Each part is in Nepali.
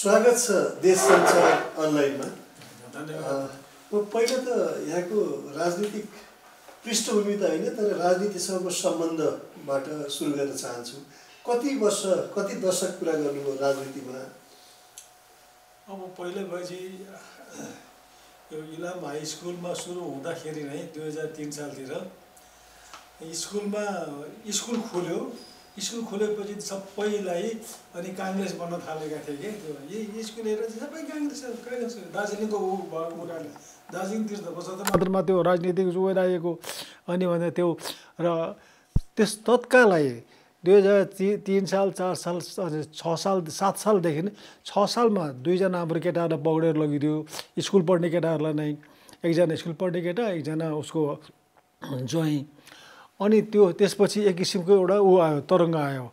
स्वागत छ देश संचार अनलाइनमा। म पहिला त यहाँको राजनीतिक पृष्ठभूमि त होइन तर राजनीतिसँगको सम्बन्धबाट सुरु गर्न चाहन्छु। कति वर्ष कति दशक पुरा गर्नुभयो राजनीतिमा? अब पहिले भएपछि यो इलाम हाई स्कुलमा सुरु हुँदाखेरि नै 2003 सालतिर स्कुल खोल्यो। स्कुल खोलेपछि सबैलाई अनि काङ्ग्रेस बन्न थालेका थिए के त्यो यही स्कुल हेरेर सबै काङ्ग्रेस दार्जिलिङको हुनाले दार्जिलिङ तीर्थको मात्रमा त्यो राजनीतिक जोगाइरहेको अनि भने त्यो र त्यस तत्कालै 2003 साल 4 साल 6 साल 7 सालदेखि 6 सालमा दुईजना हाम्रो केटाहरूलाई पक्रेर लगिदियो। स्कुल पढ्ने केटाहरूलाई नै, एकजना स्कुल पढ्ने केटा, एकजना उसको ज्वाइँ। अनि त्यो त्यसपछि एक किसिमको एउटा आयो, तरङ्ग आयो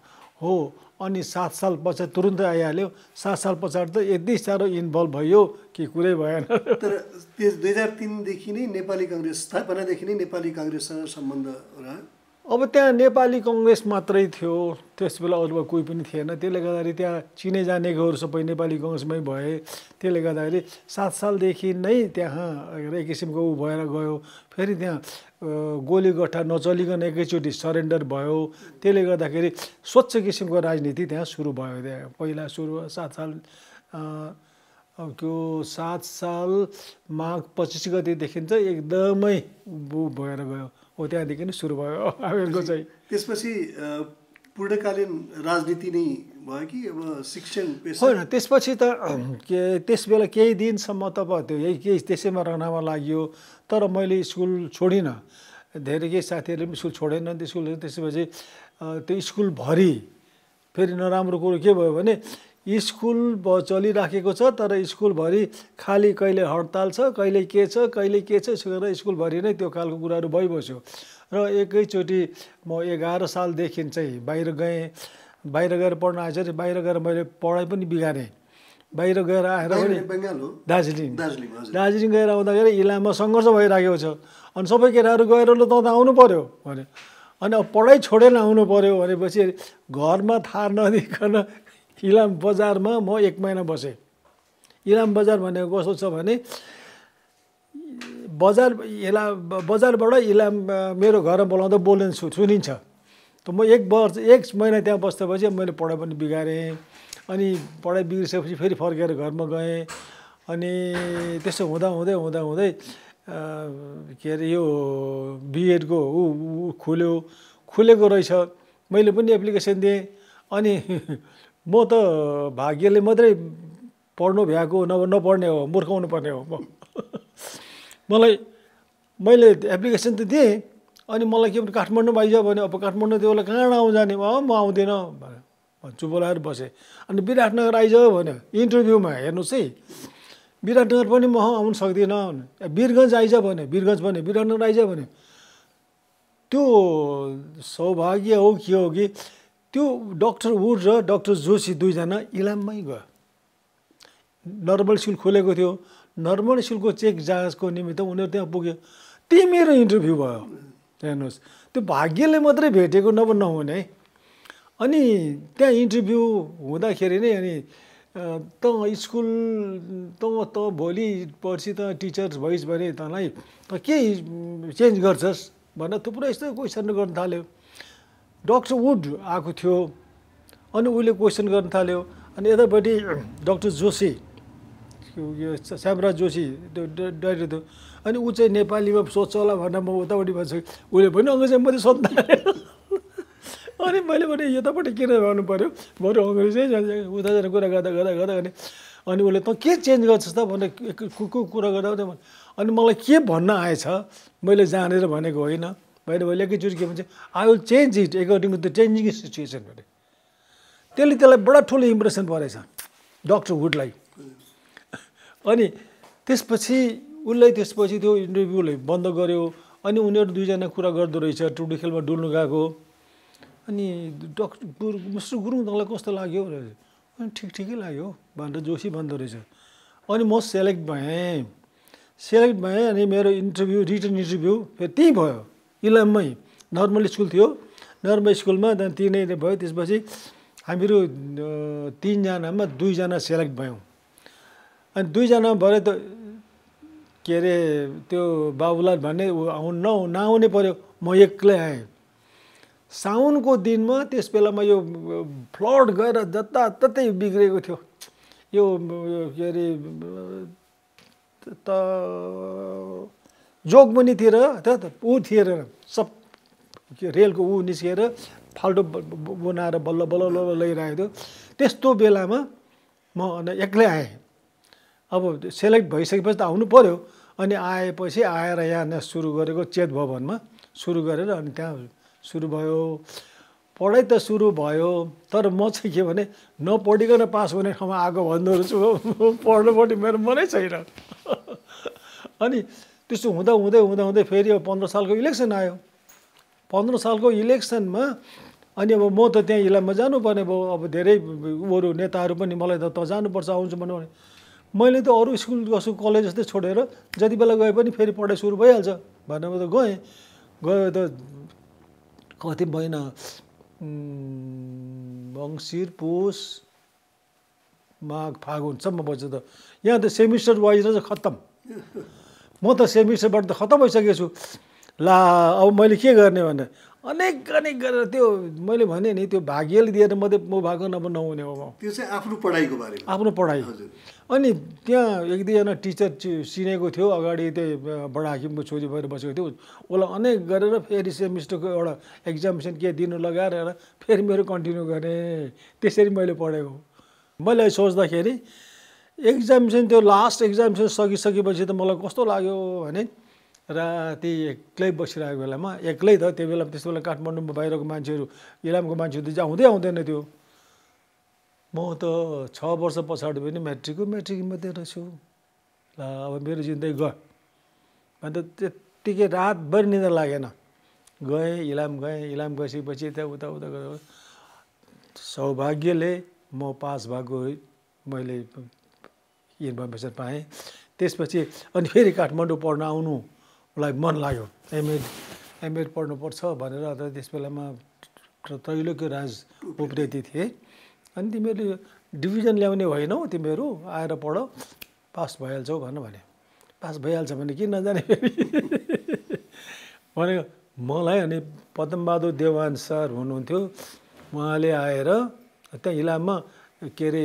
हो। अनि 7 साल पछाडि तुरुन्तै आइहाल्यो। 7 साल पछाडि त यति साह्रो इन्भल्भ भयो कि कुरै भएन। तर 2003 देखि नै नेपाली काङ्ग्रेस स्थापनादेखि नै नेपाली काङ्ग्रेससँग सम्बन्ध रह्यो। अब त्यहाँ नेपाली कङ्ग्रेस मात्रै थियो, त्यस बेला अरू कोही पनि थिएन। त्यसले गर्दाखेरि त्यहाँ चिने जानेकोहरू सबै नेपाली कङ्ग्रेसमै भए। त्यसले गर्दाखेरि 7 सालदेखि नै त्यहाँ एक किसिमको भएर गयो। फेरि त्यहाँ गोलीगट्ठा नचलिकन एकैचोटि सरेन्डर भयो। त्यसले गर्दाखेरि स्वच्छ किसिमको राजनीति त्यहाँ सुरु भयो। त्यहाँ पहिला सुरु 7 साल त्यो 7 साल माघ 25 गतेदेखि चाहिँ एकदमै भएर गयो हो। त्यहाँदेखि नै सुरु भयो हामीहरूको चाहिँ। त्यसपछि पूर्णकालीन राजनीति नै भयो कि अब शिक्षण पेसा? होइन, त्यसपछि त त्यस बेला केही दिनसम्म त त्यो यही त्यसैमा रहनमा लाग्यो। तर मैले स्कुल छोडिनँ। धेरै केही साथीहरूले पनि स्कुल छोडेन। त्यसपछि त्यो स्कुलभरि फेरि नराम्रो कुरो के भयो भने स्कुल चलिराखेको छ तर स्कुलभरि खालि कहिले हडताल छ, कहिले के छ, कहिले के छ, यसो गरेर स्कुलभरि नै त्यो खालको कुराहरू भइबस्यो। र एकैचोटि म 11 सालदेखि चाहिँ बाहिर गएँ। बाहिर गएर पढ्न आएछ। बाहिर गएर मैले पढाइ पनि बिगारेँ। बाहिर गएर आएर पनि दार्जिलिङ गएर आउँदाखेरि इलाममा सङ्घर्ष भइरहेको छ। अनि सबै केटाहरू गएर ल त आउनु पऱ्यो भने, अनि अब पढाइ छोडेर आउनु पऱ्यो भनेपछि घरमा थाहा नदिकन इलाम बजारमा म 1 महिना बसेँ। इलाम बजार भनेको कस्तो छ भने बजारबाट इलाम मेरो घरमा बोलाउँदा सुनिन्छ। त म 1 महिना त्यहाँ बस्दापछि मैले पढाइ पनि बिगारेँ। अनि पढाइ बिग्रिसकेपछि फेरि फर्केर घरमा गएँ। अनि त्यसो हुँदै के अरे यो बिएडको खुलेको रहेछ। मैले पनि एप्लिकेसन दिएँ। अनि म त भाग्यले मात्रै पढ्नु भ्याएको नपढ्ने हो, मूर्खाउनु पर्ने हो म। मैले एप्लिकेसन त दिएँ। अनि मलाई के भने काठमाडौँमा आइज भने अब काठमाडौँ त्यो बेला कहाँ आउँ जाने? म आउँदिनँ भने चुप लगाएर बसेँ। अनि विराटनगर आइज भन्यो इन्टरभ्यूमा। हेर्नुहोस् है, विराटनगर पनि म आउनु सक्दिनँ। वीरगञ्ज आइज भन्यो, वीरगञ्ज भन्यो, विराटनगर आइज भन्यो। त्यो सौभाग्य हो के हो कि त्यो डाक्टर वुड र डाक्टर जोशी दुईजना इलाममै गयो। नर्मल स्कुल खोलेको थियो। नर्मल स्कुलको चेक जाँचको निमित्त उनीहरू त्यहाँ पुग्यो। त्यही मेरो इन्टरभ्यू भयो। हेर्नुहोस्, त्यो भाग्यले मात्रै भेटेको नहुने। अनि त्यहाँ इन्टरभ्यू हुँदाखेरि नै अनि त स्कुल त भोलि पर्सि त टिचर भइस् भने तँलाई त के चेन्ज गर्छस् भनेर थुप्रो यस्तो क्वेसन गर्न थाल्यो। डाक्टर वुड आएको थियो। अनि उसले क्वेसन गर्न थाल्यो। अनि यतापट्टि डाक्टर जोशी, श्यामराज जोशी त्यो डाइरेक्टर थियो। अनि ऊ चाहिँ नेपालीमा सोध्छ होला भनेर म उतापट्टि भन्छु। उसले पनि अङ्ग्रेजीमा मात्रै सोध्न थाल्यो। अनि मैले भने यतापट्टि किन गर्नु पऱ्यो, बरु अङ्ग्रेजी उता जाने कुरा गर्दा अनि उसले त के चेन्ज गर्छस् त भनेर कुरा गर्दा अनि मलाई के भन्न आएछ मैले जानेर भनेको होइन। मैले एकैचोटि के भन्छ, I will change it according to the changing situation भने। त्यसलाई बडा ठुलो इम्प्रेसन परेछ डाक्टर वुडलाई। अनि त्यसपछि त्यो इन्टरभ्यूले बन्द गर्यो। अनि उनीहरू दुईजना कुरा गर्दो रहेछ। टुडु खेलमा डुल्नु गएको। अनि मिस्टर गुरुङ तँलाई कस्तो लाग्यो भने अनि ठिकै लाग्यो भनेर जोशी भन्दो रहेछ। अनि म सेलेक्ट भएँ। अनि मेरो इन्टरभ्यू रिटन इन्टरभ्यू फेरि त्यहीँ भयो इलाममै। नर्मल स्कुल थियो। नर्मल स्कुलमा त्यहाँ 3 भयो। त्यसपछि हामीहरू 3 जनामा 2 जना सेलेक्ट भयौँ। अनि 2 जना भरे त के अरे त्यो बाबुलाल भन्ने नआउने पर्यो, म एक्लै आएँ। साउनको दिनमा त्यस बेलामा यो फ्लड गएर जताततै बिग्रेको थियो। यो के अरे त जोगबनीतिर ऊ थिएर सब रेलको ऊ निस्किएर फाल्टो बनाएर बल्ल बल्ल लगिरहेको थियो। त्यस्तो बेलामा म एक्लै आएँ। अब सेलेक्ट भइसकेपछि त आउनु पर्यो। अनि आएपछि आएर यहाँ सुरु गरेको चेत भवनमा सुरु गरेर अनि त्यहाँ सुरु भयो। पढाइ त सुरु भयो, तर म चाहिँ के भने नपढिकन पास हुने ठाउँमा आएको भन्दो रहेछु। पढ्नुपट्टि मेरो मनै छैन। अनि त्यसो हुँदा हुँदै हुँदा हुँदै फेरि अब 15 सालको इलेक्सन आयो। 15 सालको इलेक्सनमा अनि अब म त त्यहाँ इलाममा जानुपर्ने भयो। अब धेरै अरू नेताहरू पनि मलाई त जानुपर्छ आउँछु भन्नु भने मैले त अरू स्कुल जस्तो कलेज जस्तै छोडेर जति बेला गए पनि फेरि पढाइ सुरु भइहाल्छ भनेर त गएँ। गयो त कति महिना मङ्सिर पुस माघ फागुनसम्म बज्छ त। यहाँ त सेमिस्टर वाइज रहेछ खत्तम। म त सेमिस्टरबाट त खत्तम भइसकेको छु। ला अब मैले के गर्ने भने अनेक गरेर त्यो मैले भने नि त्यो भाग्यले दिएर मात्रै म भएको नहुने हो। त्यो चाहिँ आफ्नो पढाइको बारेमा आफ्नो पढाइ। अनि त्यहाँ एक दुईजना टिचर चिनेको थियो अगाडि, त्यही बडा हाकिमको छोरी भएर बसेको थियो। उसलाई अनेक गरेर फेरि सेमिस्टरको एउटा एक्जामिनेसन के दिनु लगाएर फेरि मेरो कन्टिन्यू गरेँ। त्यसरी मैले पढेको। मैले सोच्दाखेरि एक्जामिनेसन त्यो लास्ट एक्जामिनेसन सकिसकेपछि त मलाई कस्तो लाग्यो भने राति एक्लै बसिरहेको बेलामा, एक्लै त त्यो बेला त्यस्तो बेला काठमाडौँमा बाहिरको मान्छेहरू इलामको मान्छेहरू त आउँदै आउँदैन थियो। म त 6 वर्ष पछाडि पनि म्याट्रिक मात्रै रहेछु। ल अब मेरो जिन्दगी गयो। अन्त त्यत्तिकै रातभरि निद्रा लागेन। गएँ इलाम गइसकेपछि त्यहाँ उता गरेर सौभाग्यले म पास भएको मैले इन्फर्मेसन पाएँ। त्यसपछि अनि फेरि काठमाडौँ पढ्न आउनुलाई मन लाग्यो। एमएड पढ्नुपर्छ भनेर त्यस बेलामा त्रैलोक्य राज उप्रेती थिए। अनि तिमीहरूले डिभिजन ल्याउने होइनौ, तिमीहरू आएर पढ, पास भइहाल्छौ भने पास भइहाल्छ भने किन नजाने फेरि भनेको मलाई। अनि पद्मबहादुर देवान सर हुनुहुन्थ्यो, उहाँले आएर त्यहाँ इलाममा के अरे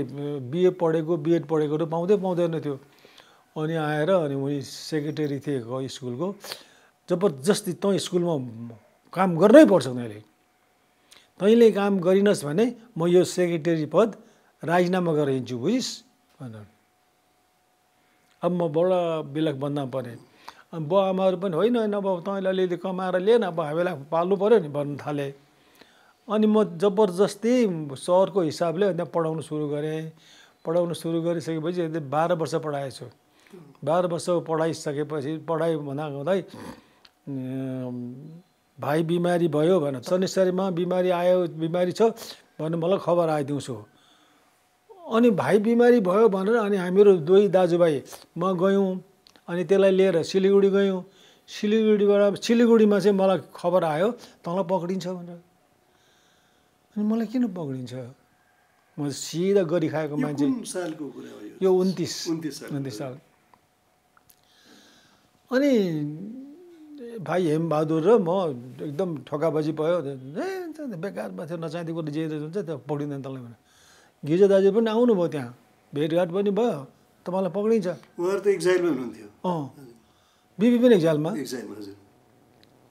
बिएड पढेकोहरू पाउँदैन थियो। अनि आएर अनि उनी सेक्रेटरी थिए स्कुलको। जबरजस्ती तँ स्कुलमा काम गर्नै पर्छ, तैँले काम गरिनस् भने म यो सेक्रेटरी पद राजीनामा गरेर हिँड्छु, बुझिस् भनेर। अब म बडा बिलक बन्दा परेँ। अब बुवा आमाहरू पनि होइन अब तैँले अलिअलि कमाएर लिएन, अब हामीलाई पाल्नु पऱ्यो नि भन्न थाले। अनि म जबरजस्ती सरको हिसाबले त्यहाँ पढाउनु सुरु गरेँ। पढाउनु सुरु गरिसकेपछि 12 वर्ष पढाएछु। 12 वर्ष पढाइसकेपछि पढाइ हुँदै भाइ बिमारी भयो भने शनिश्चरीमा बिमारी छ भने मलाई खबर आइदिउँछु। अनि भाइ बिमारी भयो भनेर अनि हामीहरू दुई दाजुभाइ म गयौँ। अनि त्यसलाई लिएर सिलगढी गयौँ। सिलगढीमा चाहिँ मलाई खबर आयो तँलाई पक्रिन्छ भनेर। अनि मलाई किन पक्रिन्छ? म सिधा गरी खाएको मान्छे। यो 29 साल। अनि भाइ हेमबहादुर र म एकदम ठोकाबाजी भयो। बेकार माथि नचाहिँदो कुरो जे हुन्छ त्यो पक्रिँदैन तँलाई भने। गिजा दाजु पनि आउनुभयो, त्यहाँ भेटघाट पनि भयो, तपाईँलाई पक्रिन्छ। उहाँहरू त एक्जाइलमा हुनुहुन्थ्यो। बिबी पनि एक्जाइलमा।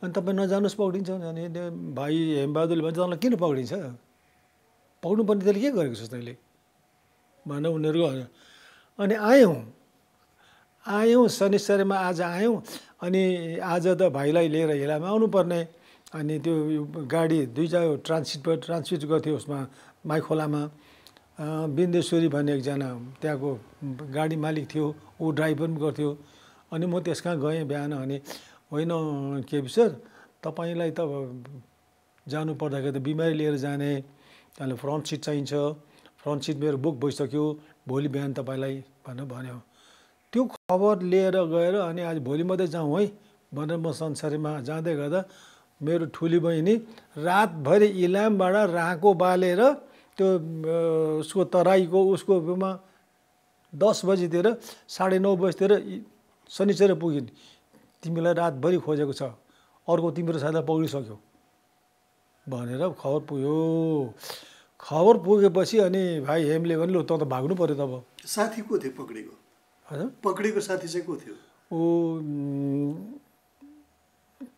अनि तपाईँ नजानुहोस् पक्रिन्छ अनि भाइ हेमबहादुरले भन्छ तँलाई किन पक्रिन्छ? पक्रिनु पर्ने त्यसले के गरेको छस् तैँले भनेर उनीहरू। अनि आयौँ शनिश्चरीमा आज आयौँ। अनि आज त भाइलाई लिएर इलाममा आउनुपर्ने। अनि त्यो गाडी दुईवटा ट्रान्समिट गर्थ्यो उसमा माइखोलामा। बिन्देश्वरी भन्ने एकजना त्यहाँको गाडी मालिक थियो, ऊ ड्राइभर पनि गर्थ्यो। अनि म त्यस कहाँ गएँ बिहान। अनि होइन केपी सर, तपाईँलाई त जानु पर्दाखेरि त बिमारी लिएर जाने, त्यहाँले फ्रन्ट सिट चाहिन्छ, फ्रन्ट सिट मेरो बुक भइसक्यो, भोलि बिहान तपाईँलाई भनेर भन्यो। त्यो खबर लिएर गएर अनि आज भोलि मात्रै जाउँ है भनेर म संसारीमा जाँदै गर्दा मेरो ठुली बहिनी रातभरि इलामबाट राँको बालेर त्यो उसको तराईको उसकोमा 10 बजीतिर 9:30 बजीतिर शनिचर पुगिन्, तिमीलाई रातभरि खोजेको छ, अर्को तिम्रो साथीलाई पक्रिसक्यो भनेर खबर पुग्यो। खबर पुगेपछि अनि भाइ हेमले भने लु त त भाग्नु पर्यो तब। साथी को थियो पक्रेको? हजुर, पक्रेको साथी चाहिँ को थियो? ऊ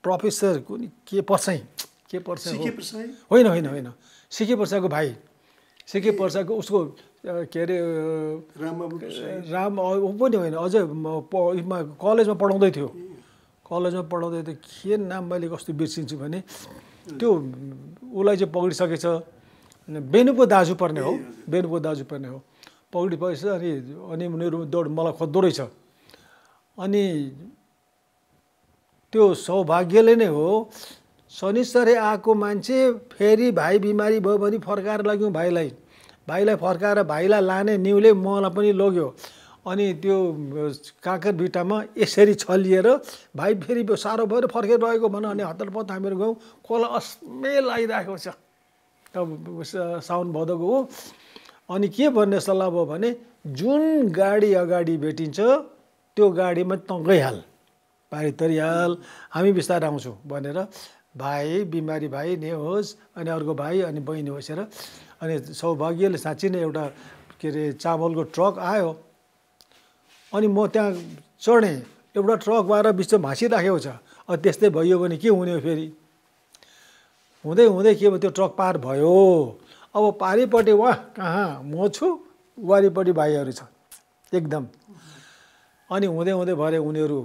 प्रोफेसर के पर्साई सिके प्रसाई? होइन होइन होइन, सिके पर्साको भाइ, सिके पर्साको उसको के अरे राम ऊ पनि होइन, अझै कलेजमा पढाउँदै थियो, कलेजमा पढाउँदै थियो। के नाम मैले कस्तो बिर्सिन्छु भने त्यो उसलाई चाहिँ पक्रिसकेछ, बेनुको दाजु पर्ने हो, बेनुको दाजु पर्ने हो, पक्रिसकेछ। अनि उनीहरू दौड मलाई खोज्दो रहेछ। अनि त्यो सौभाग्यले नै हो, शनिचरे आएको मान्छे फेरि भाइ बिमारी भयो भने फर्काएर लग्यौँ भाइलाई, भाइलाई फर्काएर भाइलाई लाने न्युले मलाई पनि लग्यो। अनि त्यो काँकरभिट्टामा यसरी छलिएर भाइ फेरि साह्रो भएर फर्केर रहेको भन। अनि हतारपत हामीहरू गयौँ, खोला अस्मेल आइरहेको छ, साउन भदौको हो। अनि के भन्ने सल्लाह भयो भने जुन गाडी अगाडि भेटिन्छ त्यो गाडीमा त गइहाल, पारी तरिहाल, हामी बिस्तारै आउँछौँ भनेर भाइ बिमारी भाइ ने होस्, अनि अर्को भाइ अनि बहिनी बसेर, अनि सौभाग्यले साँच्ची नै एउटा के अरे चामलको ट्रक आयो। अनि म त्यहाँ चढेँ, एउटा ट्रकबाट बिचमा भाँसिराखेको छ। अब त्यस्तै भयो भने के हुने हो? फेरि हुँदै हुँदै के भयो, त्यो ट्रक पार भयो। अब पारिपट्टि वाह कहाँ म छु, वारिपट्टि भाइहरू छ एकदम। अनि हुँदै हुँदै भरे उनीहरू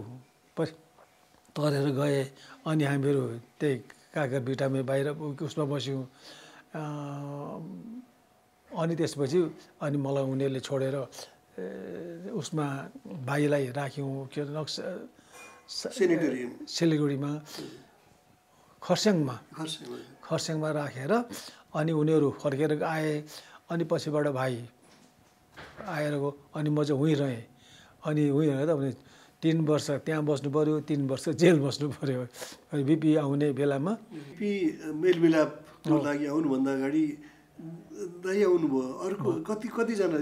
तरेर गए। अनि हामीहरू त्यही काँकरभिट्टामै बाहिर उसमा बस्यौँ। अनि त्यसपछि अनि मलाई उनीहरूले छोडेर उसमा भाइलाई राख्यौँ के सिलगढीमा खरसाङमा राखेर अनि उनीहरू फर्केर आए। अनि पछिबाट भाइ आएर गयो। अनि म चाहिँ उहीँ रहेँ। अनि उहीँ रहेँ त भने 3 वर्ष त्यहाँ बस्नु पऱ्यो, 3 वर्ष जेल बस्नु पऱ्यो। अनि बिपी आउने बेलामा बिपी मेलमिलापको लागि आउनुभन्दा अगाडि दाइ आउनुभयो। अर्को कतिजना?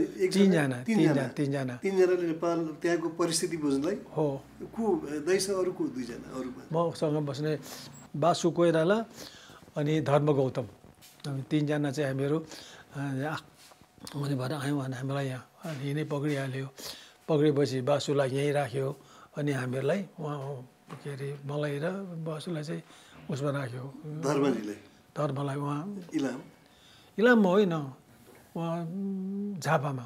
तीनजनाले नेपाल त्यहाँको परिस्थिति बुझ्नलाई हो। को दाइसँग अरू को? 2जना अरूमा मसँग बस्ने बासु कोइराला अनि धर्म गौतम, हामी 3जना चाहिँ हामीहरू आउने भएर आयौँ। अनि हामीलाई यहाँ यहीँ नै पक्रिहाल्यो। पक्रेपछि बासुलाई यहीँ राख्यो। अनि हामीहरूलाई उहाँ के अरे मलाई र बासुलाई चाहिँ उसमा राख्यो, धर्मलाई उहाँ इलाममा होइन, उहाँ झापामा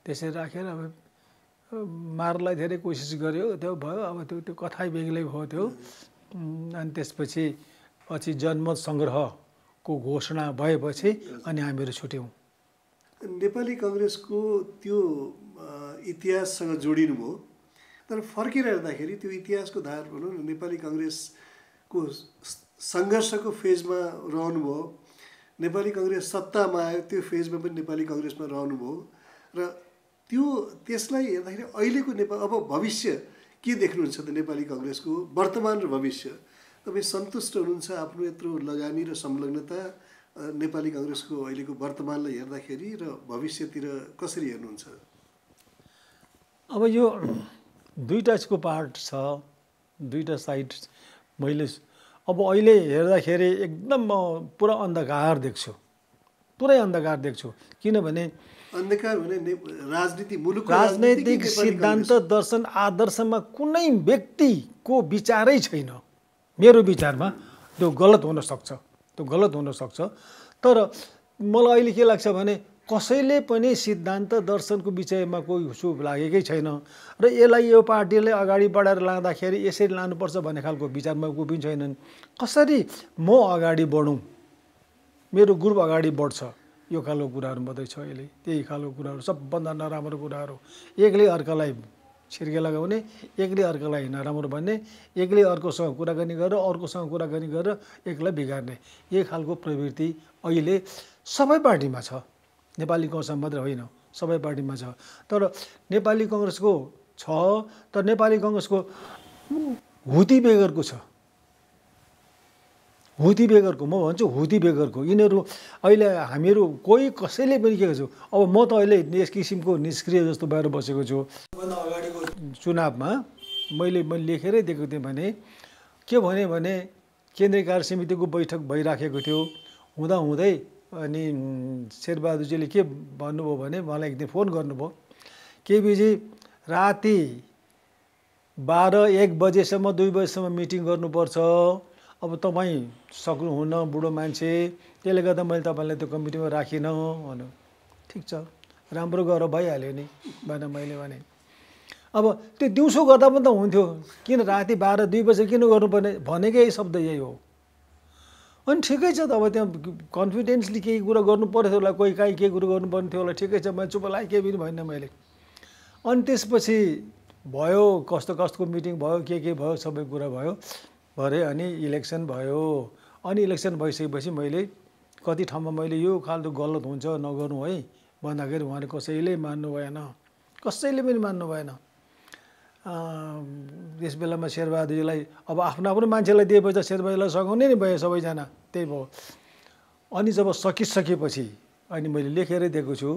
त्यसरी राखेर अब मार्नलाई धेरै कोसिस गर्यो, त्यो भयो। अब त्यो कथाइ बेग्लै भयो त्यो। अनि त्यसपछि जनमत सङ्ग्रहको घोषणा भएपछि अनि हामीहरू छुट्यौँ। नेपाली कङ्ग्रेसको त्यो इतिहाससँग जोडिनु भयो, तर फर्केर हेर्दाखेरि त्यो इतिहासको धार भनौँ न, नेपाली कङ्ग्रेसको सङ्घर्षको फेजमा रहनुभयो। नेपाली कङ्ग्रेस सत्तामा आयो, त्यो फेजमा पनि नेपाली कङ्ग्रेसमा रहनुभयो। र त्यसलाई हेर्दाखेरि अहिलेको नेपाल अब भविष्य के देख्नुहुन्छ त नेपाली कङ्ग्रेसको वर्तमान र भविष्य? तपाईँ सन्तुष्ट हुनुहुन्छ आफ्नो यत्रो लगानी र संलग्नता नेपाली कङ्ग्रेसको अहिलेको वर्तमानलाई हेर्दाखेरि र भविष्यतिर कसरी हेर्नुहुन्छ? अब यो दुईटाको पार्ट छ, दुईटा साइड मैले अब अहिले हेर्दाखेरि एकदम म पुरा अन्धकार देख्छु, पुरै अन्धकार देख्छु। किनभने अन्धकार भने राजनैतिक सिद्धान्त दर्शन आदर्शमा कुनै व्यक्तिको विचारै छैन। मेरो विचारमा त्यो गलत हुनसक्छ, त्यो गलत हुनसक्छ। तर मलाई अहिले के लाग्छ भने कसैले पनि सिद्धान्त दर्शनको विषयमा कोही सुप लागेकै छैन। र यसलाई यो पार्टीले अगाडि बढाएर लाँदाखेरि यसरी लानुपर्छ भन्ने खालको विचारमा कोही पनि छैनन्। कसरी म अगाडि बढौँ, मेरो ग्रुप अगाडि बढ्छ, यो खालको कुराहरू मात्रै छ अहिले। त्यही खालको कुराहरू सबभन्दा नराम्रो कुराहरू, एकले अर्कालाई छिर्के लगाउने, एकले अर्कालाई नराम्रो भन्ने, एकले अर्कोसँग कुराकानी गरेर अर्कोसँग कुराकानी गरेर एकलाई बिगार्ने, यही खालको प्रवृत्ति अहिले सबै पार्टीमा छ। नेपाली कङ्ग्रेसमा मात्रै होइन, सबै पार्टीमा छ। तर नेपाली कङ्ग्रेसको छ, तर नेपाली कङ्ग्रेसको हुती बेगरको छ, हुती बेगरको, म भन्छु हुती बेगरको। यिनीहरू अहिले हामीहरू कोही कसैले पनि के गर्छु, अब म त अहिले यस किसिमको निष्क्रिय जस्तो भएर बसेको छु। भन्दा अगाडिको चुनावमा मैले लेखेरै दिएको थिएँ भने के भने केन्द्रीय कार्य समितिको बैठक भइराखेको थियो हुँदाहुँदै अनि शेरबहादुरजीले के भन्नुभयो भने मलाई एक दिन फोन गर्नुभयो, केपीजी राति 12-1 बजेसम्म 2 बजेसम्म मिटिङ गर्नुपर्छ, अब तपाईँ सक्नुहुन्न, बुढो मान्छे, त्यसले गर्दा मैले तपाईँलाई त्यो कमिटीमा राखिनँ भन्यो। ठिक छ, राम्रो गर, भइहाल्यो नि भनेर मैले भने। अब त्यो दिउँसो गर्दा पनि त हुन्थ्यो, किन राति 12-2 बजे किन गर्नुपर्ने भनेकै शब्द यही हो। अनि ठिकै छ त, अब त्यहाँ कन्फिडेन्सली केही कुरा गर्नु पऱ्यो थियो होला, कोही काहीँ केही कुरो गर्नुपर्ने थियो होला, ठिकै छ, मैले चुप लागेँ, केही पनि भएन मैले। अनि त्यसपछि भयो, कस्तो कस्तो मिटिङ भयो, के भयो, सबै कुरा भयो भरे, अनि इलेक्सन भयो। अनि इलेक्सन भइसकेपछि मैले कति ठाउँमा मैले यो खालको गलत हुन्छ नगर्नु है भन्दाखेरि उहाँले कसैले मान्नु भएन, कसैले पनि मान्नु भएन। त्यस बेलामा शेरबहादुरजीलाई अब आफ्नो आफ्नो मान्छेलाई दिएपछि त शेरबहादुरजीलाई सघाउने नै भयो सबैजना, त्यही भयो। अनि जब सकिसकेपछि अनि मैले लेखेरै दिएको छु,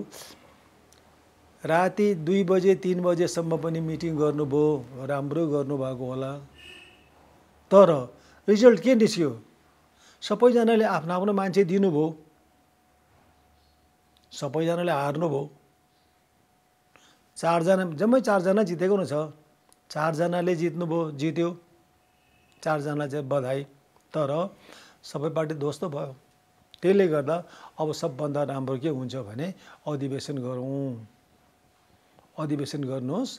राति 2 बजे 3 बजेसम्म पनि मिटिङ गर्नुभयो, राम्रो गर्नुभएको होला, तर रिजल्ट के निस्क्यो? सबैजनाले आफ्नो आफ्नो मान्छे दिनुभयो, सबैजनाले हार्नुभयो। 4 जना, जम्मै 4 जना जितेको न छ, 4 जनाले जित्यो, 4 जना चाहिँ बधाई, तर सबै पार्टी ध्वस्त भयो। त्यसले गर्दा अब सबभन्दा राम्रो के हुन्छ भने अधिवेशन गरौँ, अधिवेशन गर्नुहोस्,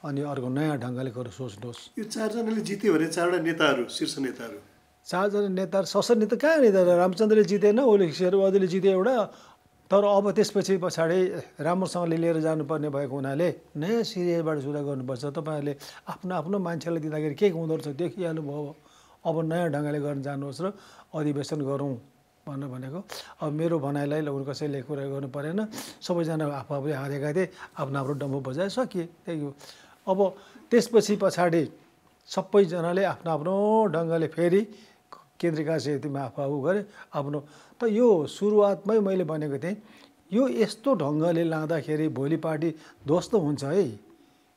अनि अर्को नयाँ ढङ्गले गरेर सोच्नुहोस्। यो 4 जनाले जित्यो भने 4वटा नेताहरू, शीर्ष नेताहरू, 4 जना नेता, सशस्त्र नेता कहाँ नेता? रामचन्द्रले जितेन, उसले शेरबहादुरले जिते एउटा, तर अब त्यसपछि पछाडि राम्रोसँगले लिएर जानुपर्ने भएको हुनाले नयाँ सिरियलबाट सुरु गर्नुपर्छ। तपाईँहरूले आफ्नो आफ्नो मान्छेलाई दिँदाखेरि के हुँदो रहेछ देखिहाल्नुभयो, अब नयाँ ढङ्गले गर्न जानुहोस् र अधिवेशन गरौँ भनेर भनेको। अब मेरो भनाइलाई कसैले कुरा गर्नु परेन, सबैजना आफू आफूले हारेका थिए, आफ्नो आफ्नो डम्फु बजाए, सकिए, त्यही हो। अब त्यसपछि पछाडि सबैजनाले आफ्नो आफ्नो ढङ्गले फेरि केन्द्रीय कार्य समितिमा आफू गरे आफ्नो। त यो सुरुवातमै मैले भनेको थिएँ, यो यस्तो ढङ्गले लाँदाखेरि भोलि पार्टी ध्वस्त हुन्छ है,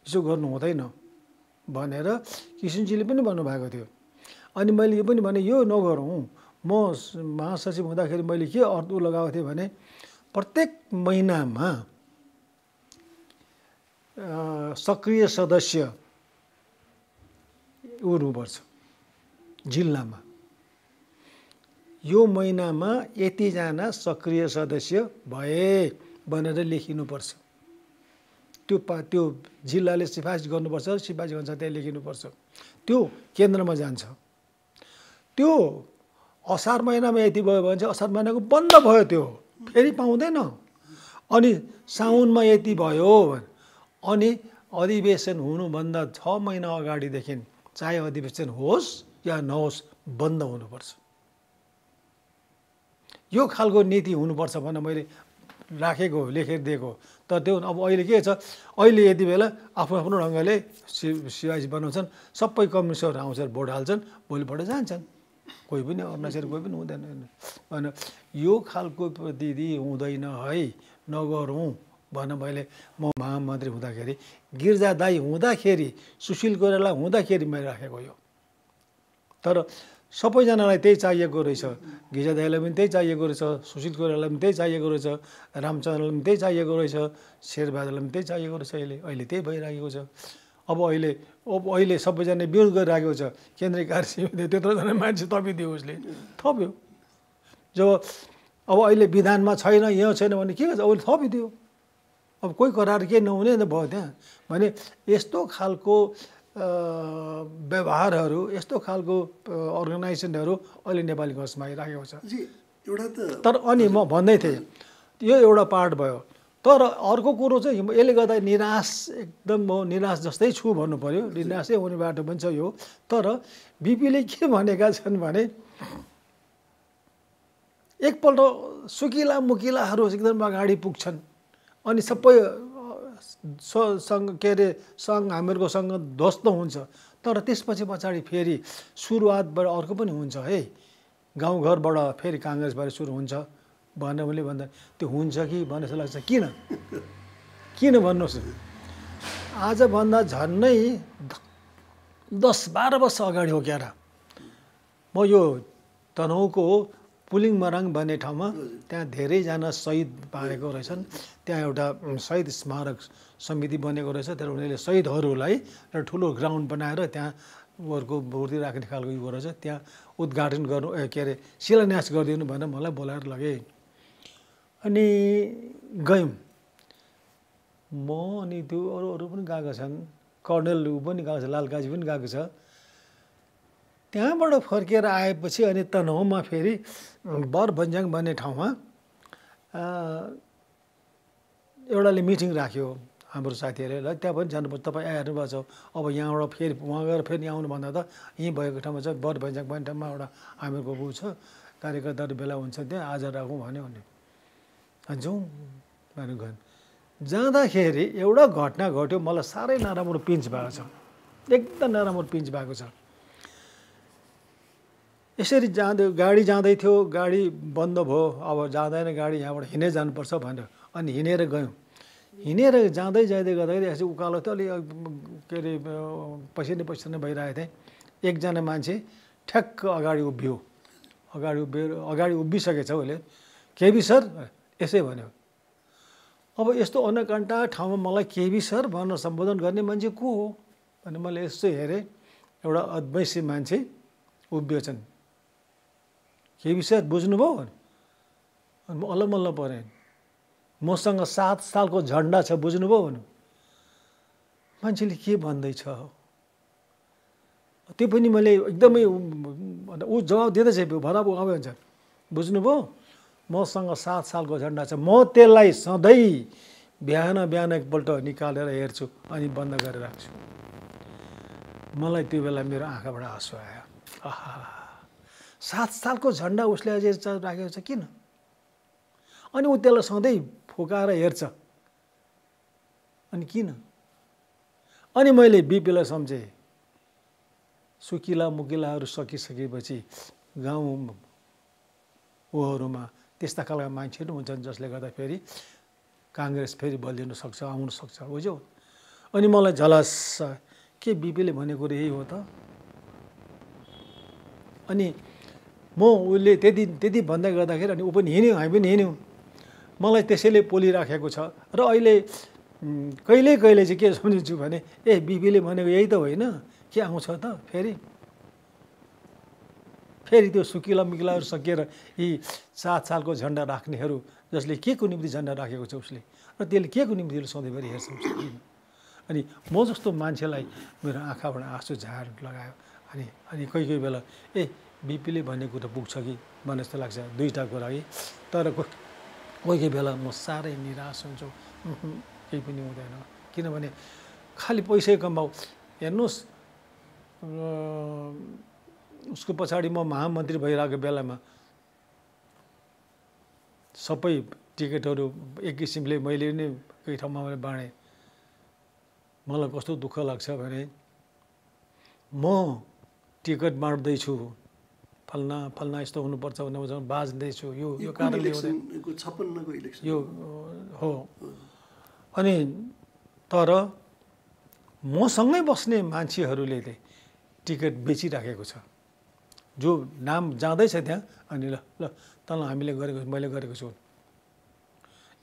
यसो गर्नु हुँदैन भनेर किसिनजीले पनि भन्नुभएको थियो। अनि मैले यो पनि भने यो नगरौँ। म महासचिव हुँदाखेरि मैले के अर्थ लगाएको थिएँ भने प्रत्येक महिनामा सक्रिय सदस्य हुनुपर्छ जिल्लामा। यो महिनामा यतिजना सक्रिय सदस्य भए भनेर लेखिनुपर्छ। त्यो जिल्लाले सिफारिस गर्नुपर्छ, सिफारिस गर्छ त्यहाँ लेखिनुपर्छ। त्यो केन्द्रमा जान्छ। त्यो असार महिनामा यति भयो भने चाहिँ असार महिनाको बन्द भयो, त्यो फेरि पाउँदैन। अनि साउनमा यति भयो अनि अधिवेशन हुनुभन्दा 6 महिना अगाडिदेखि चाहे अधिवेशन होस् या नहोस् बन्द हुनुपर्छ। यो खालको नीति हुनुपर्छ भनेर मैले राखेको, लेखेर दिएको। तर त्यो अब अहिले के छ, अहिले यति बेला आफ्नो आफ्नो ढङ्गले सिफारिस बनाउँछन्, सबै कम्युनिस्टहरू आउँछन्, भोट हाल्छन्, भोलिपल्ट जान्छन्, कोही पनि अर्नासेर कोही पनि हुँदैन भनेर यो खालको प्रविधि हुँदैन है, नगरौँ भनेर मैले म महामन्त्री हुँदाखेरि, गिर्जा दाई हुँदाखेरि, सुशील कोइराला हुँदाखेरि मैले राखेको यो। तर सबैजनालाई त्यही चाहिएको रहेछ, गिर्जा दाईलाई पनि त्यही चाहिएको रहेछ, सुशील कोइरालालाई पनि त्यही चाहिएको रहेछ, रामचन्द्रलाई पनि त्यही चाहिएको रहेछ, शेरबहादुरलाई पनि त्यही चाहिएको रहेछ। अहिले त्यही भइरहेको छ। अब अहिले सबैजना विरोध गरिरहेको छ, केन्द्रीय कार्य समितिले त्यत्रोजना मान्छे थपिदियो, उसले थप्यो। जब अब अहिले विधानमा छैन, यहाँ छैन भने के गर्छ, उसले थपिदियो। अब कोही करार केही नहुने भयो त्यहाँ भने। यस्तो खालको व्यवहारहरू, यस्तो खालको अर्गनाइजेसनहरू अहिले नेपाली कङ्ग्रेसमा आइरहेको छ। तर अनि म भन्दै थिएँ, यो एउटा पार्ट भयो। तर अर्को कुरो चाहिँ यसले गर्दा निराश, एकदम म निराश जस्तै छु भन्नु पऱ्यो, निराशै हुने बाटो पनि छ यो। तर बिपीले के भनेका छन् भने एकपल्ट सुकिला मुकिलाहरू एकदम अगाडि पुग्छन् अनि सबै के अरे सङ्घ हामीहरूको सङ्घ ध्वस्त हुन्छ। तर त्यसपछि पछाडि फेरि सुरुवातबाट अर्को पनि हुन्छ है, गाउँघरबाट फेरि काङ्ग्रेसबारे सुरु हुन्छ भनेर उसले भन्दा त्यो हुन्छ कि भन्ने जस्तो लाग्छ। किन भन्नुहोस्, आजभन्दा झन्नै 10-12 वर्ष अगाडि हो क्यार म यो तनहुँको पुलिङ मराङ भन्ने ठाउँमा त्यहाँ धेरैजना शहीद पारेको रहेछन्। त्यहाँ एउटा शहीद स्मारक समिति बनेको रहेछ। तर उनीहरूले शहीदहरूलाई एउटा ठुलो ग्राउन्ड बनाएर त्यहाँ उनीहरूको मूर्ति राख्ने खालको यो रहेछ। त्यहाँ उद्घाटन गर्नु के अरे शिलान्यास गरिदिनु भनेर मलाई बोलाएर लगे। अनि गयौँ म अनि त्यो अरू पनि गएको छन्, कर्णेल पनि गएको छ, लालकाजी पनि गएको छ। त्यहाँबाट फर्केर आएपछि अनि तनहुँमा फेरि बरभन्ज्याङ भन्ने ठाउँमा एउटाले मिटिङ राख्यो हाम्रो साथीहरूले। ल त्यहाँ पनि जानुपर्छ, तपाईँ आइहाल्नुभएको छ, अब यहाँबाट फेरि उहाँ गएर फेरि आउनुभन्दा त यहीँ भएको ठाउँमा चाहिँ बरभन्ज्याङ भन्ने ठाउँमा एउटा हामीहरूको ऊ छ, कार्यकर्ताहरू भेला हुन्छ, त्यहाँ आज राखौँ भन्यो भने जाउँ भनेर गयौँ। जाँदाखेरि एउटा घटना घट्यो, मलाई साह्रै नराम्रो पिन्च भएको छ, एकदम नराम्रो पिन्च भएको छ। यसरी गाडी जाँदै थियो, गाडी बन्द भयो, अब जाँदैन गाडी, यहाँबाट हिँडे जानुपर्छ भनेर अनि हिँडेर गयौँ। हिँडेर जाँदै गर्दाखेरि यसो उकालो त अलि के अरे पसिनै भइरहेको थिएँ। एकजना मान्छे ठ्याक्क अगाडि उभियो, अगाडि उभिसकेछ उसले। केबी सर यसै भन्यो। अब यस्तो अनकन्टा ठाउँमा मलाई केबी सर भनेर सम्बोधन गर्ने मान्छे को हो भने मैले यसो हेरेँ, एउटा अद्वैसी मान्छे उभियो छन्। केबी सर बुझ्नुभयो अनि म अलमल्ल परेँ। मसँग 7 सालको झन्डा छ बुझ्नुभयो भने मान्छेले के भन्दैछ त्यो पनि मैले एकदमै ऊ जवाब दिँदैछ, भरा आयो हुन्छ, बुझ्नुभयो मसँग 7 सालको झन्डा छ, म त्यसलाई सधैँ बिहान एकपल्ट निकालेर हेर्छु अनि बन्द गरेर राख्छु। मलाई त्यो बेला मेरो आँखाबाट आँसु आयो। आहा, 7 सालको झन्डा उसले अझै राखेको छ किन? अनि ऊ त्यसलाई सधैँ फुकाएर हेर्छ अनि किन? अनि मैले बिपीलाई सम्झेँ, सुकिला मुकिलाहरू सकिसकेपछि गाउँ ऊहरूमा त्यस्ता खालका मान्छेहरू हुन्छन् जसले गर्दा फेरि काङ्ग्रेस फेरि बलिन सक्छ, आउन सक्छ, बुझ्यौ? अनि मलाई झलस के बिपीले भनेको यही हो त? अनि म उसले त्यति भन्दै गर्दाखेरि अनि ऊ पनि हिँड्यो, हामी पनि हिँड्यौँ। मलाई त्यसैले पोलिराखेको छ र अहिले कहिले चाहिँ के सम्झिन्छु भने बिपीले भनेको यही त होइन, के आउँछ त फेरि त्यो सुकिला मिकिलाहरू सकिएर यी 7 सालको झन्डा राख्नेहरू जसले के को निम्ति झन्डा राखेको छ उसले, र त्यसले के को निम्ति सधैँभरि हेर्छ किन? अनि म जस्तो मान्छेलाई मेरो आँखाबाट आँसु झार लगायो। अनि कोही बेला बिपीले भन्ने कुरा पुग्छ कि भन्ने जस्तो लाग्छ, दुईवटा कुरा कि। तर कोही बेला म साह्रै निराश हुन्छु, केही पनि हुँदैन, किनभने खालि पैसै कमाऊ। हेर्नुहोस्, उसको पछाडि म महामन्त्री भइरहेको बेलामा सबै टिकटहरू एक किसिमले मैले नै केही ठाउँमा मैले बाँडेँ। मलाई कस्तो दुःख लाग्छ भने म टिकट बाँड्दैछु, फल्ना यस्तो हुनुपर्छ भनेर बाँच्दैछु, यो कारणले यो हो। अनि तर मसँगै बस्ने मान्छेहरूले टिकट बेचिराखेको छ, जो नाम जाँदैछ त्यहाँ। अनि ल तँलाई हामीले गरेको, मैले गरेको छु।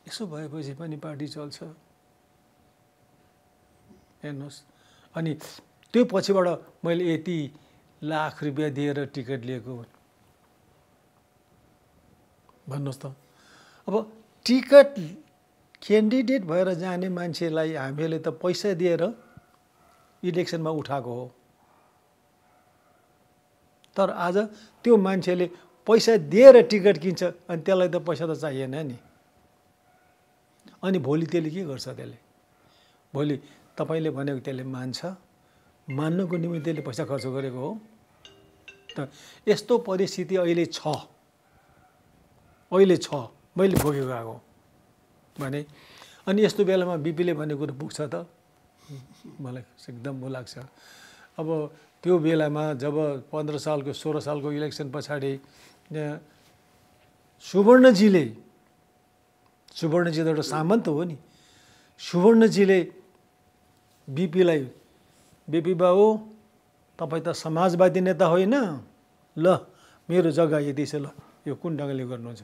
यसो भएपछि पनि पार्टी चल्छ, हेर्नुहोस्। अनि त्यो पछिबाट मैले यति लाख रुपियाँ दिएर टिकट लिएको भन्नुहोस् त। अब टिकट क्यान्डिडेट भएर जाने मान्छेलाई हामीले त पैसा दिएर इलेक्सनमा उठाएको हो, तर आज त्यो मान्छेले पैसा दिएर टिकट किन्छ अनि त्यसलाई त पैसा त चाहिएन नि। अनि भोलि त्यसले के गर्छ? त्यसले भोलि तपाईँले भनेको त्यसले मान्छ, मान्नुको निम्ति त्यसले पैसा खर्च गरेको हो। त यस्तो परिस्थिति अहिले छ, मैले भोगेको आएको भने। अनि यस्तो बेलामा बिपीले भनेको कुरो पुग्छ त? मलाई एकदम ऊ लाग्छ। अब त्यो बेलामा जब 15 सालको 16 सालको इलेक्सन पछाडि सुवर्णजी त एउटा सामन्त हो नि, सुवर्णजीले बिपीलाई बिपी बाबु तपाईँ त समाजवादी नेता होइन, ल मेरो जग्गा यदि छ, ल यो कुन ढङ्गले गर्नुहुन्छ।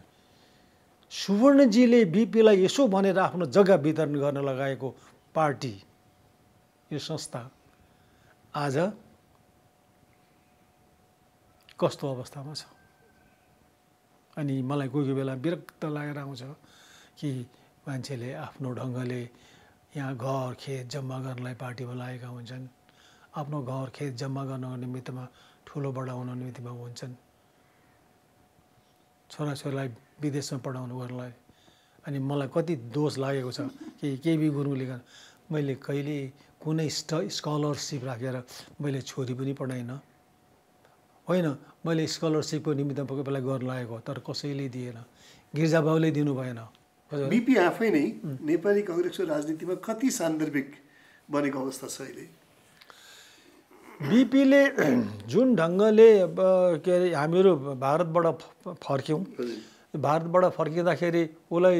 सुवर्णजीले बिपीलाई यसो भनेर आफ्नो जग्गा वितरण गर्न लगाएको पार्टी, यो संस्था आज कस्तो अवस्थामा छ। अनि मलाई कोही कोही बेला विरक्त लागेर आउँछ कि मान्छेले आफ्नो ढङ्गले यहाँ घर खेत जम्मा गर्नलाई पार्टीमा लागेका हुन्छन्, आफ्नो घर खेत जम्मा गर्नको निमित्तमा ठुलो बडा हुन निमित्तमा हुन्छन्, छोराछोरीलाई विदेशमा पढाउनु गर्नलाई। अनि मलाई कति दोष लागेको छ कि केबी गुरुङले गर्नु, मैले कहिले कुनै स्कलरसिप राखेर मैले छोरी पनि पढाइनँ, होइन मैले स्कलरसिपको निमित्त कोही बेला गर्न लागेको, तर कसैले दिएन, गिर्जाबाउले दिनु भएन। बिपी आफै नै नेपाली कङ्ग्रेसको राजनीतिमा कति सान्दर्भिक बनेको अवस्था छ अहिले। बिपीले जुन ढङ्गले के अरे हामीहरू भारतबाट फर्क्यौँ, भारतबाट फर्किँदाखेरि उसलाई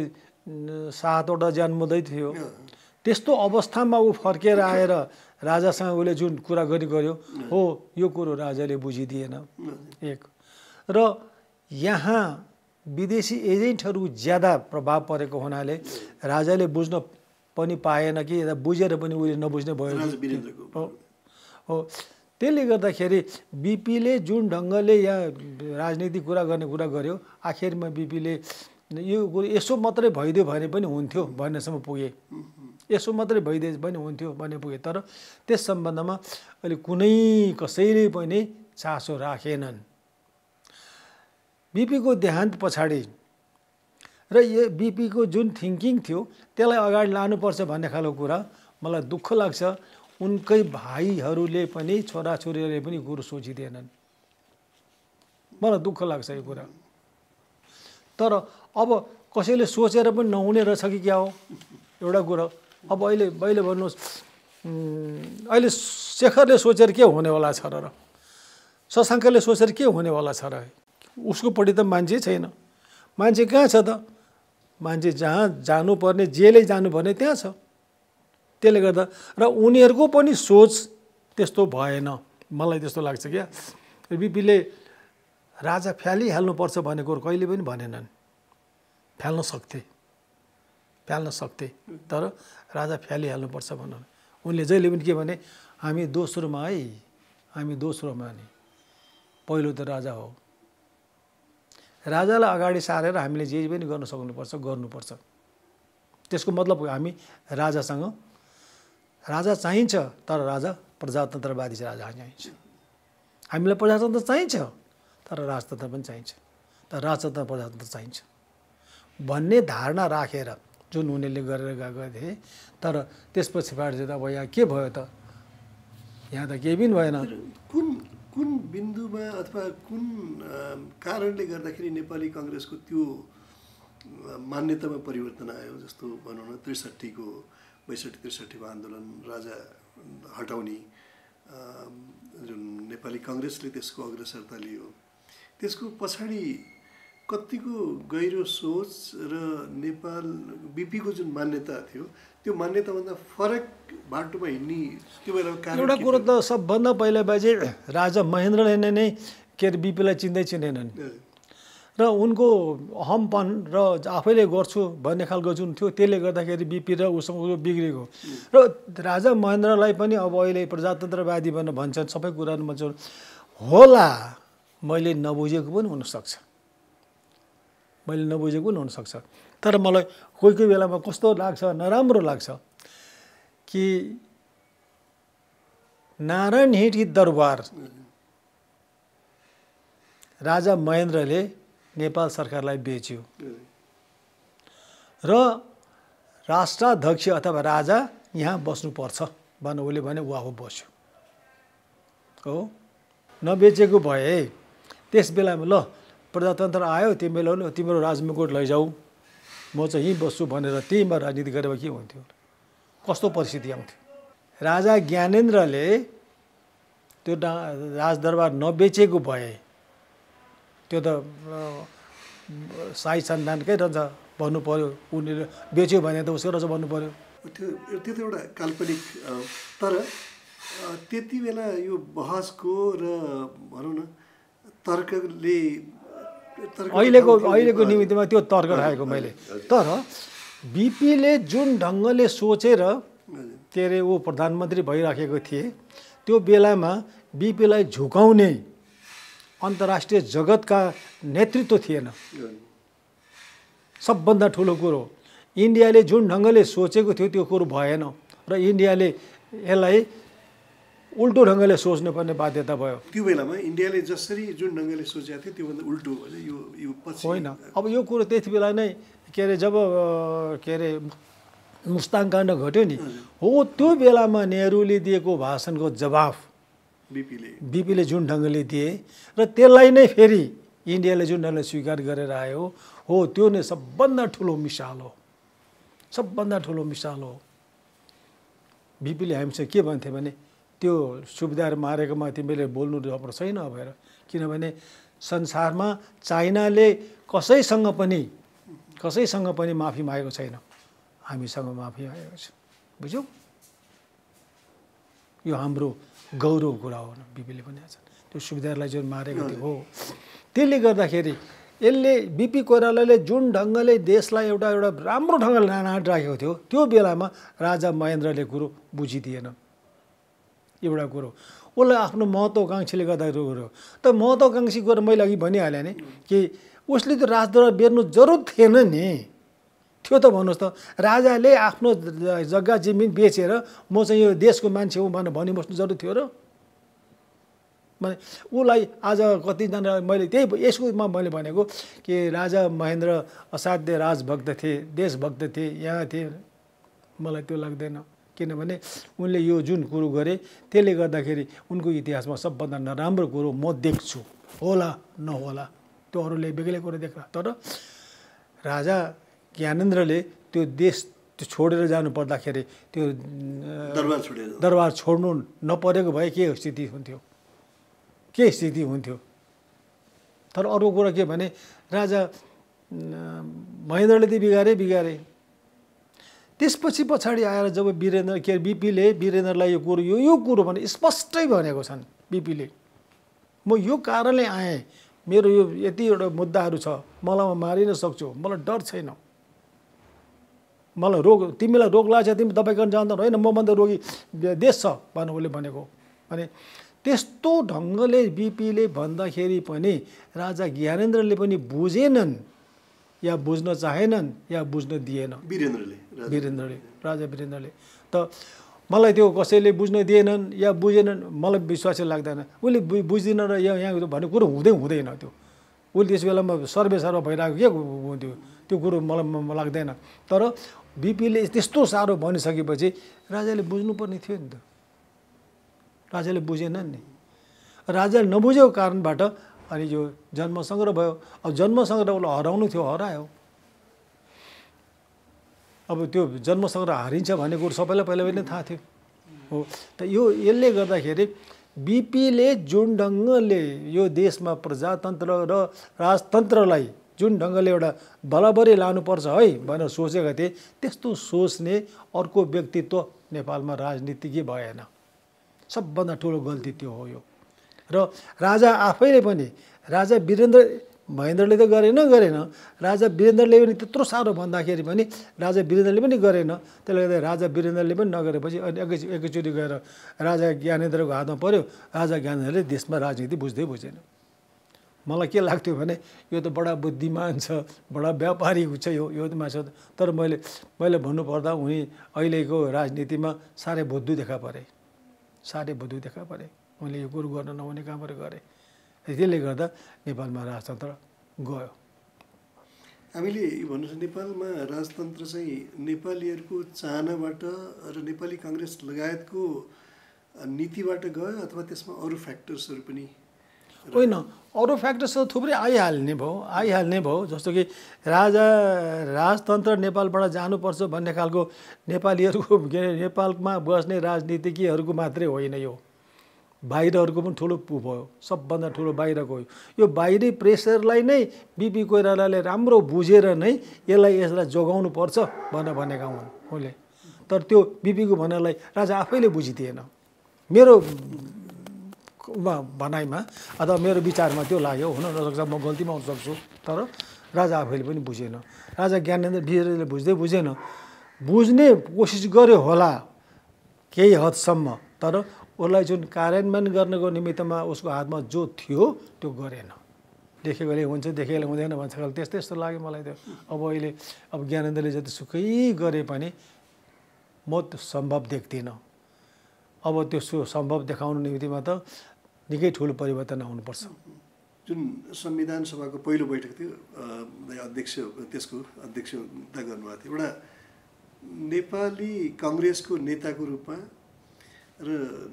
7वटा जन्मदै थियो, त्यस्तो अवस्थामा ऊ फर्केर आएर राजासँग उसले जुन कुरा गर्यो हो, यो कुरो राजाले बुझिदिएन एक। र यहाँ विदेशी एजेन्टहरू ज्यादा प्रभाव परेको हुनाले राजाले बुझ्न पनि पाएन कि बुझेर पनि उसले नबुझ्ने भयो हो। त्यसले गर्दाखेरि बिपीले जुन ढङ्गले यहाँ राजनीतिक कुरा गर्ने कुरा गर्यो, आखिरमा बिपीले यो कुरो यसो मात्रै भइदियो भने पनि हुन्थ्यो भन्नेसम्म पुगे, यसो मात्रै भइदिए पनि हुन्थ्यो भन्ने पुगे। तर त्यस सम्बन्धमा अहिले कुनै कसैले पनि चासो राखेनन्। बिपीको देहान्त पछाडि र यो बिपीको जुन थिङ्किङ थियो त्यसलाई अगाडि लानुपर्छ भन्ने खालको कुरा मलाई दुःख लाग्छ। उनकै भाइहरूले पनि छोराछोरीहरूले पनि कुरो सोचिदिएनन्, मलाई दुःख लाग्छ यो कुरा। तर अब कसैले सोचेर पनि नहुने रहेछ कि क्या हो एउटा कुरो। अब अहिले भन्नुहोस्, अहिले शेखरले सोचेर के हुनेवाला छ र, शशाङ्कले सोचेर के हुनेवाला छ र, उसकोपट्टि त मान्छे छैन। मान्छे कहाँ छ त, मान्छे जहाँ जानुपर्ने जेले जानुपर्ने त्यहाँ छ। त्यसले गर्दा र उनीहरूको पनि सोच त्यस्तो भएन, मलाई त्यस्तो लाग्छ क्या। बिपीले राजा फ्यालिहाल्नुपर्छ भन्ने कुरो कहिले पनि भनेनन्, फ्याल्न सक्थे तर राजा फ्यालिहाल्नुपर्छ भन्नु। उनले जहिले पनि के भने, हामी दोस्रोमा नि पहिलो त राजा हो, राजालाई अगाडि सारेर हामीले जे पनि गर्न गर्नुपर्छ। त्यसको मतलब हामी राजा चाहिन्छ, तर राजा प्रजातन्त्रवादी राजा चाहिन्छ। हामीलाई प्रजातन्त्र चाहिन्छ तर राजतन्त्र पनि चाहिन्छ, तर राजतन्त्र प्रजातन्त्र चाहिन्छ भन्ने धारणा राखेर जुन उनीहरूले गरेर गएको थिए। तर त्यसपछि चाहिँ अब यहाँ के भयो त, यहाँ त केही पनि भएन। कुन बिन्दुमा अथवा कुन कारणले गर्दाखेरि नेपाली कङ्ग्रेसको त्यो मान्यतामा परिवर्तन आयो? जस्तो भनौँ न 62-63को आन्दोलन, राजा हटाउने जुन नेपाली कङ्ग्रेसले त्यसको अग्रसरता लियो, त्यसको पछाडि कतिको गहिरो सोच र नेपाल बिपीको जुन मान्यता थियो त्यो मान्यताभन्दा फरक बाटोमा हिँड्ने त्यो बेलाको कारण एउटा कुरो त सबभन्दा पहिला बाजे राजा महेन्द्रले नै के अरे बिपीलाई चिन्दैनन् र उनको अहमपन र आफैले गर्छु भन्ने खालको जुन थियो त्यसले गर्दाखेरि बिपी र उसँग बिग्रेको। र राजा महेन्द्रलाई पनि अब अहिले प्रजातन्त्रवादी भनेर भन्छन्, सबै कुराहरू भन्छन् होला, मैले नबुझेको पनि हुनसक्छ। तर मलाई कोही बेलामा कस्तो लाग्छ, नराम्रो लाग्छ कि नारायण हिँडी दरबार राजा महेन्द्रले नेपाल सरकारलाई बेच्यो र राष्ट्राध्यक्ष अथवा राजा यहाँ बस्नुपर्छ भनेर उसले भने ऊ बस्यो हो। नबेचेको भए त्यस बेलामा ल प्रजातन्त्र आयो, तिम्रो राजमुकुट लैजाऊ, म चाहिँ यहीँ बस्छु भनेर त्यहीमा राजनीति गरेर के हुन्थ्यो, कस्तो परिस्थिति आउँथ्यो। राजा ज्ञानेन्द्रले त्यो राजदरबार नबेचेको भए त्यो त शाही सन्तानकै रहन्छ भन्नु पऱ्यो, उनीहरू बेच्यो भने त उसको रहेछ भन्नु पऱ्यो। त्यो त एउटा काल्पनिक, तर त्यति बेला यो बहसको र भनौँ न तर्कले अहिलेको निमित्तमा त्यो तर्क राखेको मैले। तर बिपीले जुन ढङ्गले सोचेर के अरे ऊ प्रधानमन्त्री भइराखेको थिए, त्यो बेलामा बिपीलाई झुकाउने अन्तर्राष्ट्रिय जगतका नेतृत्व थिएन। सबभन्दा ठुलो कुरो इन्डियाले जुन ढङ्गले सोचेको थियो त्यो कुरो भएन र इन्डियाले यसलाई उल्टो ढङ्गले सोच्नुपर्ने बाध्यता भयो। त्यो बेलामा इन्डियाले जसरी जुन ढङ्गले सोचेको थियो त्योभन्दा उल्टो यो पछि होइन। अब यो कुरो त्यति बेला नै के अरे जब के अरे मुस्ताङ काण्ड घट्यो नि, हो त्यो बेलामा नेहरूले दिएको भाषणको जवाफ बिपीले जुन ढङ्गले दिए र त्यसलाई नै फेरि इन्डियाले जुन ढङ्गले स्वीकार गरेर आयो, हो त्यो नै सबभन्दा ठुलो मिसाल हो, सबभन्दा ठुलो मिसाल हो। बिपीले हामीसँग के भन्थे भने त्यो सुविधाहरू मारेकोमा तिमीले बोल्नु पर्छ छैन भएर, किनभने संसारमा चाइनाले कसैसँग पनि माफी मागेको छैन, हामीसँग माफी मागेको छ। बुझ्यौ? यो हाम्रो गौरव कुरा हो। बिपीले भनेको छ त्यो सुविधाहरूलाई जुन मारेको थियो, हो त्यसले गर्दाखेरि यसले बिपी कोइरालाले जुन ढङ्गले देशलाई एउटा राम्रो ढङ्गले नाटिराखेको थियो, त्यो बेलामा राजा महेन्द्रले कुरो बुझिदिएन। एउटा कुरो उसलाई आफ्नो महत्त्वकाङ्क्षीले गर्दाखेरि कुरो त महत्त्वकाङ्क्षी कुरा मैले अघि भनिहालेँ नि कि उसले त राजदरबार बेर्नु जरुरत थिएन नि। थियो त भन्नुहोस् त, राजाले आफ्नो जग्गा जमिन बेचेर म चाहिँ यो देशको मान्छे हुँ भनेर भनिबस्नु जरुरत थियो र? माने उसलाई आज कतिजना मैले त्यही यसकोमा मैले भनेको कि राजा महेन्द्र असाध्य राजभक्त थिए, देशभक्त थिए, यहाँ थिए। मलाई त्यो लाग्दैन, किनभने उनले यो जुन कुरो गरे त्यसले गर्दाखेरि उनको इतिहासमा सबभन्दा नराम्रो कुरो म देख्छु। होला नहोला त्यो अरूले बेग्लै कुरो देख्ला, तर राजा ज्ञानेन्द्रले त्यो देश छोडेर जानु पर्दाखेरि त्यो दरबार छोड्नु नपरेको भए के स्थिति हुन्थ्यो। तर अरू कुरा के भने राजा महेन्द्रले त बिगारे। त्यसपछि पछाडि आएर जब बिपीले वीरेन्द्रलाई यो कुरो भने स्पष्टै भनेको छन् बिपीले, म यो कारणले आएँ, मेरो यो यति एउटा मुद्दाहरू छ, मलाई मारिन सक्छु, मलाई डर छैन, मलाई तिमीलाई रोग लाग्छ, तिमी दबाई गर्न जान्दैन, होइन मभन्दा रोगी देश छ भनेर उसले भनेको। अनि त्यस्तो ढङ्गले बिपीले भन्दाखेरि पनि राजा ज्ञानेन्द्रले पनि बुझेनन् या बुझ्न चाहेनन् या बुझ्न दिएन राजा वीरेन्द्रले। त मलाई त्यो कसैले बुझ्न दिएनन् या बुझेनन् मलाई विश्वासै लाग्दैन। उसले बुझ्दिन र यहाँ भन्ने कुरो हुँदैन त्यो। उसले त्यस बेलामा सर्वेसर्व भइरहेको के हुन्थ्यो त्यो कुरो मलाई लाग्दैन। तर बिपीले त्यस्तो साह्रो भनिसकेपछि राजाले बुझ्नुपर्ने थियो नि त। राजाले बुझेनन् नि। राजाले नबुझेको कारणबाट अनि यो जन्मसङ्ग्रह भयो। अब जन्मसङ्ग्रह उसलाई हराउनु थियो, हरायो। अब त्यो जन्मसङ्ग्रह हारिन्छ भन्ने कुरो सबैलाई पहिला पनि थाहा थियो, हो। त यसले गर्दाखेरि बिपीले जुन ढङ्गले यो देशमा प्रजातन्त्र र राजतन्त्रलाई जुन ढङ्गले एउटा बराबरी लानुपर्छ है भनेर सोचेका थिए, त्यस्तो सोच्ने अर्को व्यक्तित्व नेपालमा राजनीतिज्ञ भएन। सबभन्दा ठुलो गल्ती त्यो हो यो। र राजा आफैले पनि राजा महेन्द्रले त गरेन, राजा वीरेन्द्रले पनि त्यत्रो साह्रो भन्दाखेरि पनि राजा वीरेन्द्रले पनि गरेन। त्यसले गर्दा राजा वीरेन्द्रले पनि नगरेपछि अनि एकैचोटि गएर राजा ज्ञानेन्द्रको हातमा पर्यो। राजा ज्ञानेन्द्रले देशमा राजनीति बुझेन। मलाई के लाग्थ्यो भने यो त बडा बुद्धिमान छ, बडा व्यापारी छ यो मान्छे। तर मैले भन्नुपर्दा उनी अहिलेको राजनीतिमा साह्रै बुद्धु देखा परे। उनले यो कुरो गर्न नहुने कामहरू गरे। त्यसले गर्दा नेपालमा राजतन्त्र गयो। हामीले भन्नुहोस् नेपालमा राजतन्त्र चाहिँ नेपालीहरूको चाहनाबाट र नेपाली काङ्ग्रेस लगायतको नीतिबाट गयो अथवा त्यसमा अरू फ्याक्टर्सहरू पनि? होइन, अरू फ्याक्टर्सहरू थुप्रै आइहाल्ने भयो। जस्तो कि राजतन्त्र नेपालबाट जानुपर्छ भन्ने खालको नेपालीहरूको नेपालमा बस्ने राजनीतिज्ञहरूको मात्रै होइन यो। बाहिरहरूको पनि ठुलो भयो, सबभन्दा ठुलो बाहिरको हो। यो बाहिरी प्रेसरलाई नै बिपी कोइरालाले राम्रो बुझेर नै यसलाई जोगाउनु पर्छ भनेका हुन् उनले। तर त्यो बिपीको भनाइलाई राजा आफैले बुझिदिएन मेरो भनाइमा अथवा मेरो विचारमा त्यो लाग्यो। हुन नसक्छ, म गल्तीमा हुन सक्छु, तर राजा आफैले पनि बुझेन। राजा ज्ञानेन्द्र वीरले बुझेन, बुझ्ने कोसिस गर्यो होला केही हदसम्म, तर उसलाई जुन कार्यान्वयन गर्नको निमित्तमा उसको हातमा जो थियो त्यो गरेन। देखेकोले हुन्छ, देखेकोले हुँदैन भन्छ खालि त्यस्तो लाग्यो मलाई त्यो। अब अहिले ज्ञानेन्द्रले जतिसुकै गरे पनि म त्यो सम्भव देख्दिनँ। अब त्यो सम्भव देखाउनु निमित्तमा त निकै ठुलो परिवर्तन आउनुपर्छ। जुन संविधान सभाको पहिलो बैठक थियो, त्यसको अध्यक्षता गर्नुभएको थियो एउटा नेपाली काङ्ग्रेसको नेताको रूपमा र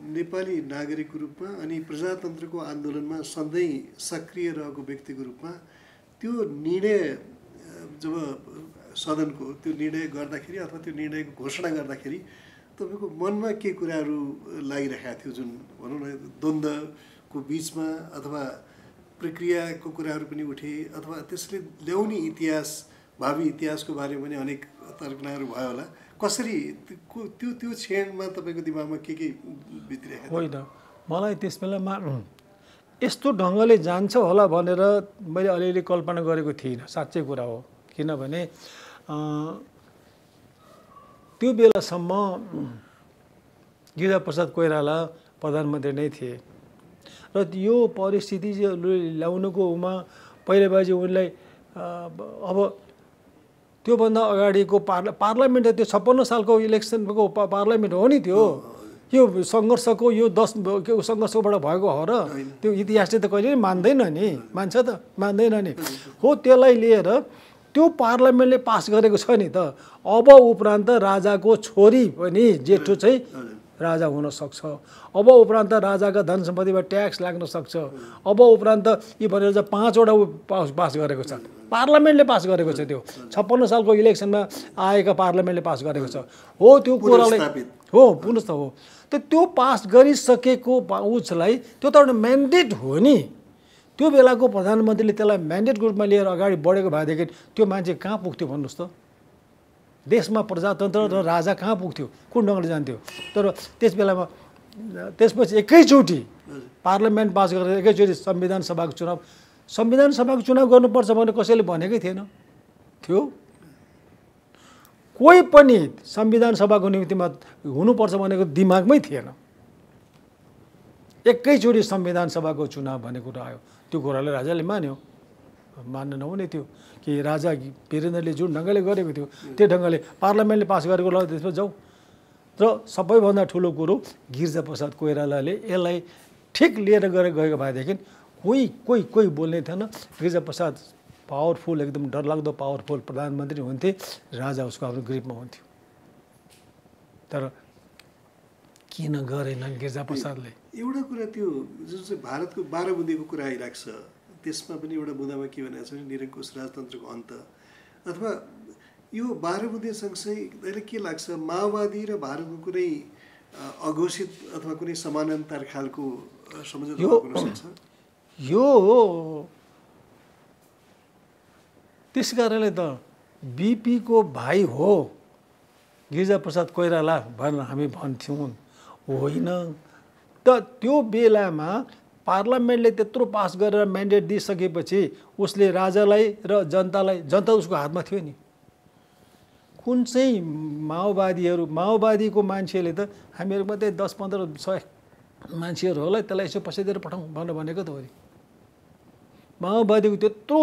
नेपाली नागरिकको रूपमा अनि प्रजातन्त्रको आन्दोलनमा सधैँ सक्रिय रहेको व्यक्तिको रूपमा त्यो निर्णय जब सदनको त्यो निर्णय गर्दाखेरि अथवा त्यो निर्णयको घोषणा गर्दाखेरि तपाईँको मनमा के कुराहरू लागिरहेका थियो, जुन भनौँ न द्वन्द्वको बिचमा अथवा प्रक्रियाको कुराहरू पनि उठे अथवा त्यसले ल्याउने इतिहास, भावी इतिहासको बारेमा पनि अनेक तर्कनाहरू भयो होला। कसरी त्यो क्षणमा तपाईँको दिमागमा के बितिरहेको थियो? होइन, मलाई त्यस बेलामा यस्तो ढङ्गले जान्छ होला भनेर मैले अलिअलि कल्पना गरेको थिइनँ, साँच्चै कुरा हो। किनभने त्यो बेलासम्म गिरिजाप्रसाद कोइराला प्रधानमन्त्री नै थिए र यो परिस्थिति ल्याउनुकोमा पहिलेबाजी उनलाई अब त्योभन्दा अगाडिको पार्लियामेन्ट त्यो 56 सालको इलेक्सनको पार्लियामेन्ट हो नि त्यो। यो सङ्घर्षको यो 10 सङ्घर्षबाट भएको हो र त्यो इतिहासले त कहिले पनि मान्दैन नि, मान्छ त मान्दैन नि हो। त्यसलाई लिएर त्यो पार्लियामेन्टले पास गरेको छ नि त। अब उपरान्त राजाको छोरी पनि जेठो चाहिँ राजा हुन सक्छ। अब उपरान्त राजाका धन सम्पत्तिमा ट्याक्स लाग्न सक्छ। अब उपरान्त यी भनेर चाहिँ 5वटा पास गरेको छ, पार्लियामेन्टले पास गरेको छ। त्यो 56 सालको इलेक्सनमा आएका पार्लियामेन्टले पास गरेको छ हो। त्यो कुरालाई हो पुनः हो त्यो पास गरिसकेको उसलाई त्यो त एउटा म्यान्डेट हो नि। त्यो बेलाको प्रधानमन्त्रीले त्यसलाई म्यान्डेटको रूपमा लिएर अगाडि बढेको भएदेखि त्यो मान्छे कहाँ पुग्थ्यो भन्नुहोस् त? देशमा प्रजातन्त्र र राजा कहाँ पुग्थ्यो, कुन ढङ्गले जान्थ्यो? तर त्यस बेलामा त्यसपछि एकैचोटि पार्लियामेन्ट पास गरेर एकैचोटि संविधान सभाको चुनाव गर्नुपर्छ भनेर कसैले भनेकै थिएन थियो। कोही पनि संविधान सभाको निमित्तमा हुनुपर्छ भनेको दिमागमै थिएन। एकैचोटि संविधान सभाको चुनाव भन्ने कुरा आयो। त्यो कुरालाई राजाले मान्यो, मान्न नहुने थियो कि राजा वीरेन्द्रले जुन ढङ्गले गरेको थियो त्यो ढङ्गले पार्लियामेन्टले पास गरेको ल त्यसमा जाउँ। र सबैभन्दा ठुलो कुरो गिरिजाप्रसाद कोइरालाले यसलाई ठिक लिएर गएको भएदेखि कोही बोल्ने थिएन। गिरिजाप्रसाद पावरफुल, एकदम डरलाग्दो पावरफुल प्रधानमन्त्री हुन्थे, राजा उसको आफ्नो ग्रिपमा हुन्थ्यो। तर किन गरेनन् गिरिजाप्रसादले? एउटा कुरा त्यो जुन चाहिँ भारतको 12 बुँदेको कुरा आइरहेको छ, त्यसमा पनि एउटा बुँदामा के भनेको छ भने निरङ्कुश राजतन्त्रको अन्त अथवा यो 12 बुँदे सँगसँगै अहिले के लाग्छ माओवादी र भारतको कुनै अघोषित अथवा कुनै समानान्तर खालको सम्झौता हुन सक्छ? यो त्यस कारणले त बिपीको भाइ हो गिरिजाप्रसाद कोइराला भनेर हामी भन्थ्यौँ, होइन त त्यो बेलामा पार्लियामेन्टले त्यत्रो पास गरेर म्यान्डेट दिइसकेपछि उसले राजालाई र जनता उसको हातमा थियो नि। कुन चाहिँ माओवादीको मान्छेले त हामीहरू मात्रै 10-15-100 मान्छेहरू होला त्यसलाई यसो पैसा दिएर पठाउँ भनेको त हो नि। माओवादीको त्यत्रो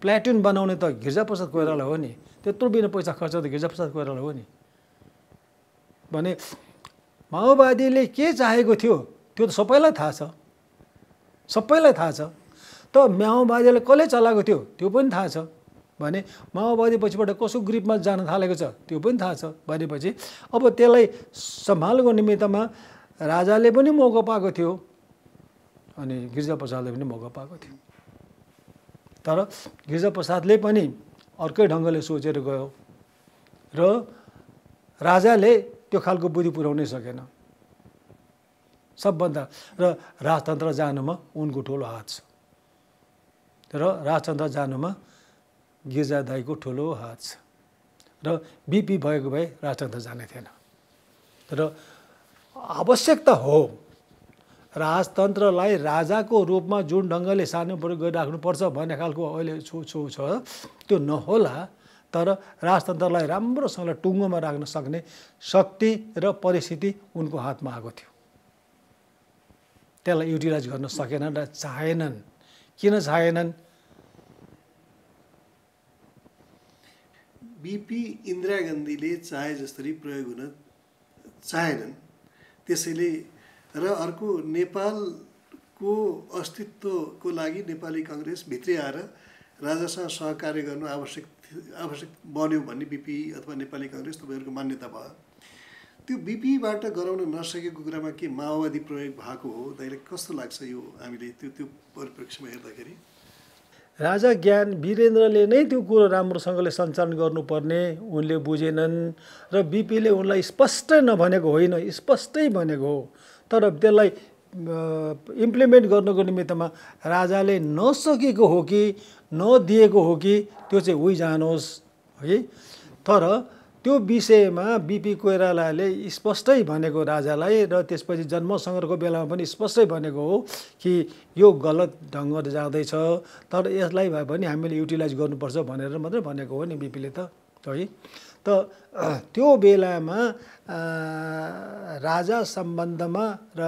प्लाटुन बनाउने त गिरिजाप्रसाद कोइराला हो नि। त्यत्रो बिना पैसा खर्च त गिरिजाप्रसाद कोइराला हो नि। भने माओवादीले के चाहेको थियो त्यो त सबैलाई थाहा छ, सबैलाई थाहा छ। त माओवादीलाई कसले चलाएको थियो त्यो पनि थाहा छ। भने माओवादी पछिबाट कसो ग्रुपमा जान थालेको छ त्यो पनि थाहा छ। भनेपछि अब त्यसलाई सम्हाल्नको निमित्तमा राजाले पनि मौका पाएको थियो अनि गिरिजाप्रसादले पनि मौका पाएको थियो। तर गिरिजाप्रसादले पनि अर्कै ढङ्गले सोचेर गयो र राजाले त्यो खालको बुद्धि पुर्याउनै सकेन। सबभन्दा र राजतन्त्र जानुमा उनको ठुलो हात छ र राजतन्त्र जानुमा गिर्जा दाईको ठुलो हात छ र बिपी भएको भए राजतन्त्र जाने थिएन र आवश्यकता हो राजतन्त्रलाई राजाको रूपमा जुन ढङ्गले सानो प्रयोग गरिराख्नुपर्छ भन्ने खालको अहिले छु छ त्यो नहोला तर राजतन्त्रलाई राम्रोसँगले टुङ्गोमा राख्न सक्ने शक्ति र परिस्थिति उनको हातमा आएको थियो त्यसलाई युटिलाइज गर्न सकेनन् र चाहेनन् किन चाहेनन् बिपी इन्दिरा गान्धीले चाहे जसरी प्रयोग हुन चाहेनन् त्यसैले र अर्को नेपालको अस्तित्वको लागि नेपाली काङ्ग्रेस भित्रै आएर राजासँग सहकार्य गर्नु आवश्यक बन्यो भन्ने बिपी अथवा नेपाली काङ्ग्रेस तपाईँहरूको मान्यता भयो त्यो बिपीबाट गराउन नसकेको कुरामा के माओवादी प्रयोग भएको हो तपाईँलाई कस्तो लाग्छ यो हामीले त्यो परिप्रेक्ष्यमा हेर्दाखेरि राजा ज्ञान वीरेन्द्रले नै त्यो कुरो राम्रोसँगले सञ्चालन गर्नुपर्ने उनले बुझेनन् र बिपीले उनलाई स्पष्टै नभनेको होइन स्पष्टै भनेको हो तर त्यसलाई इम्प्लिमेन्ट गर्नको निमित्तमा राजाले नसकेको हो कि नदिएको हो कि त्यो चाहिँ उही जानुहोस् है तर त्यो विषयमा बिपी कोइरालाले स्पष्टै भनेको राजालाई र त्यसपछि जन्मसङ्ग्रहको बेलामा पनि स्पष्टै भनेको हो कि यो गलत ढङ्गले जाँदैछ तर यसलाई भए पनि हामीले युटिलाइज गर्नुपर्छ भनेर मात्रै भनेको हो नि बिपीले त है त त्यो बेलामा राजा सम्बन्धमा र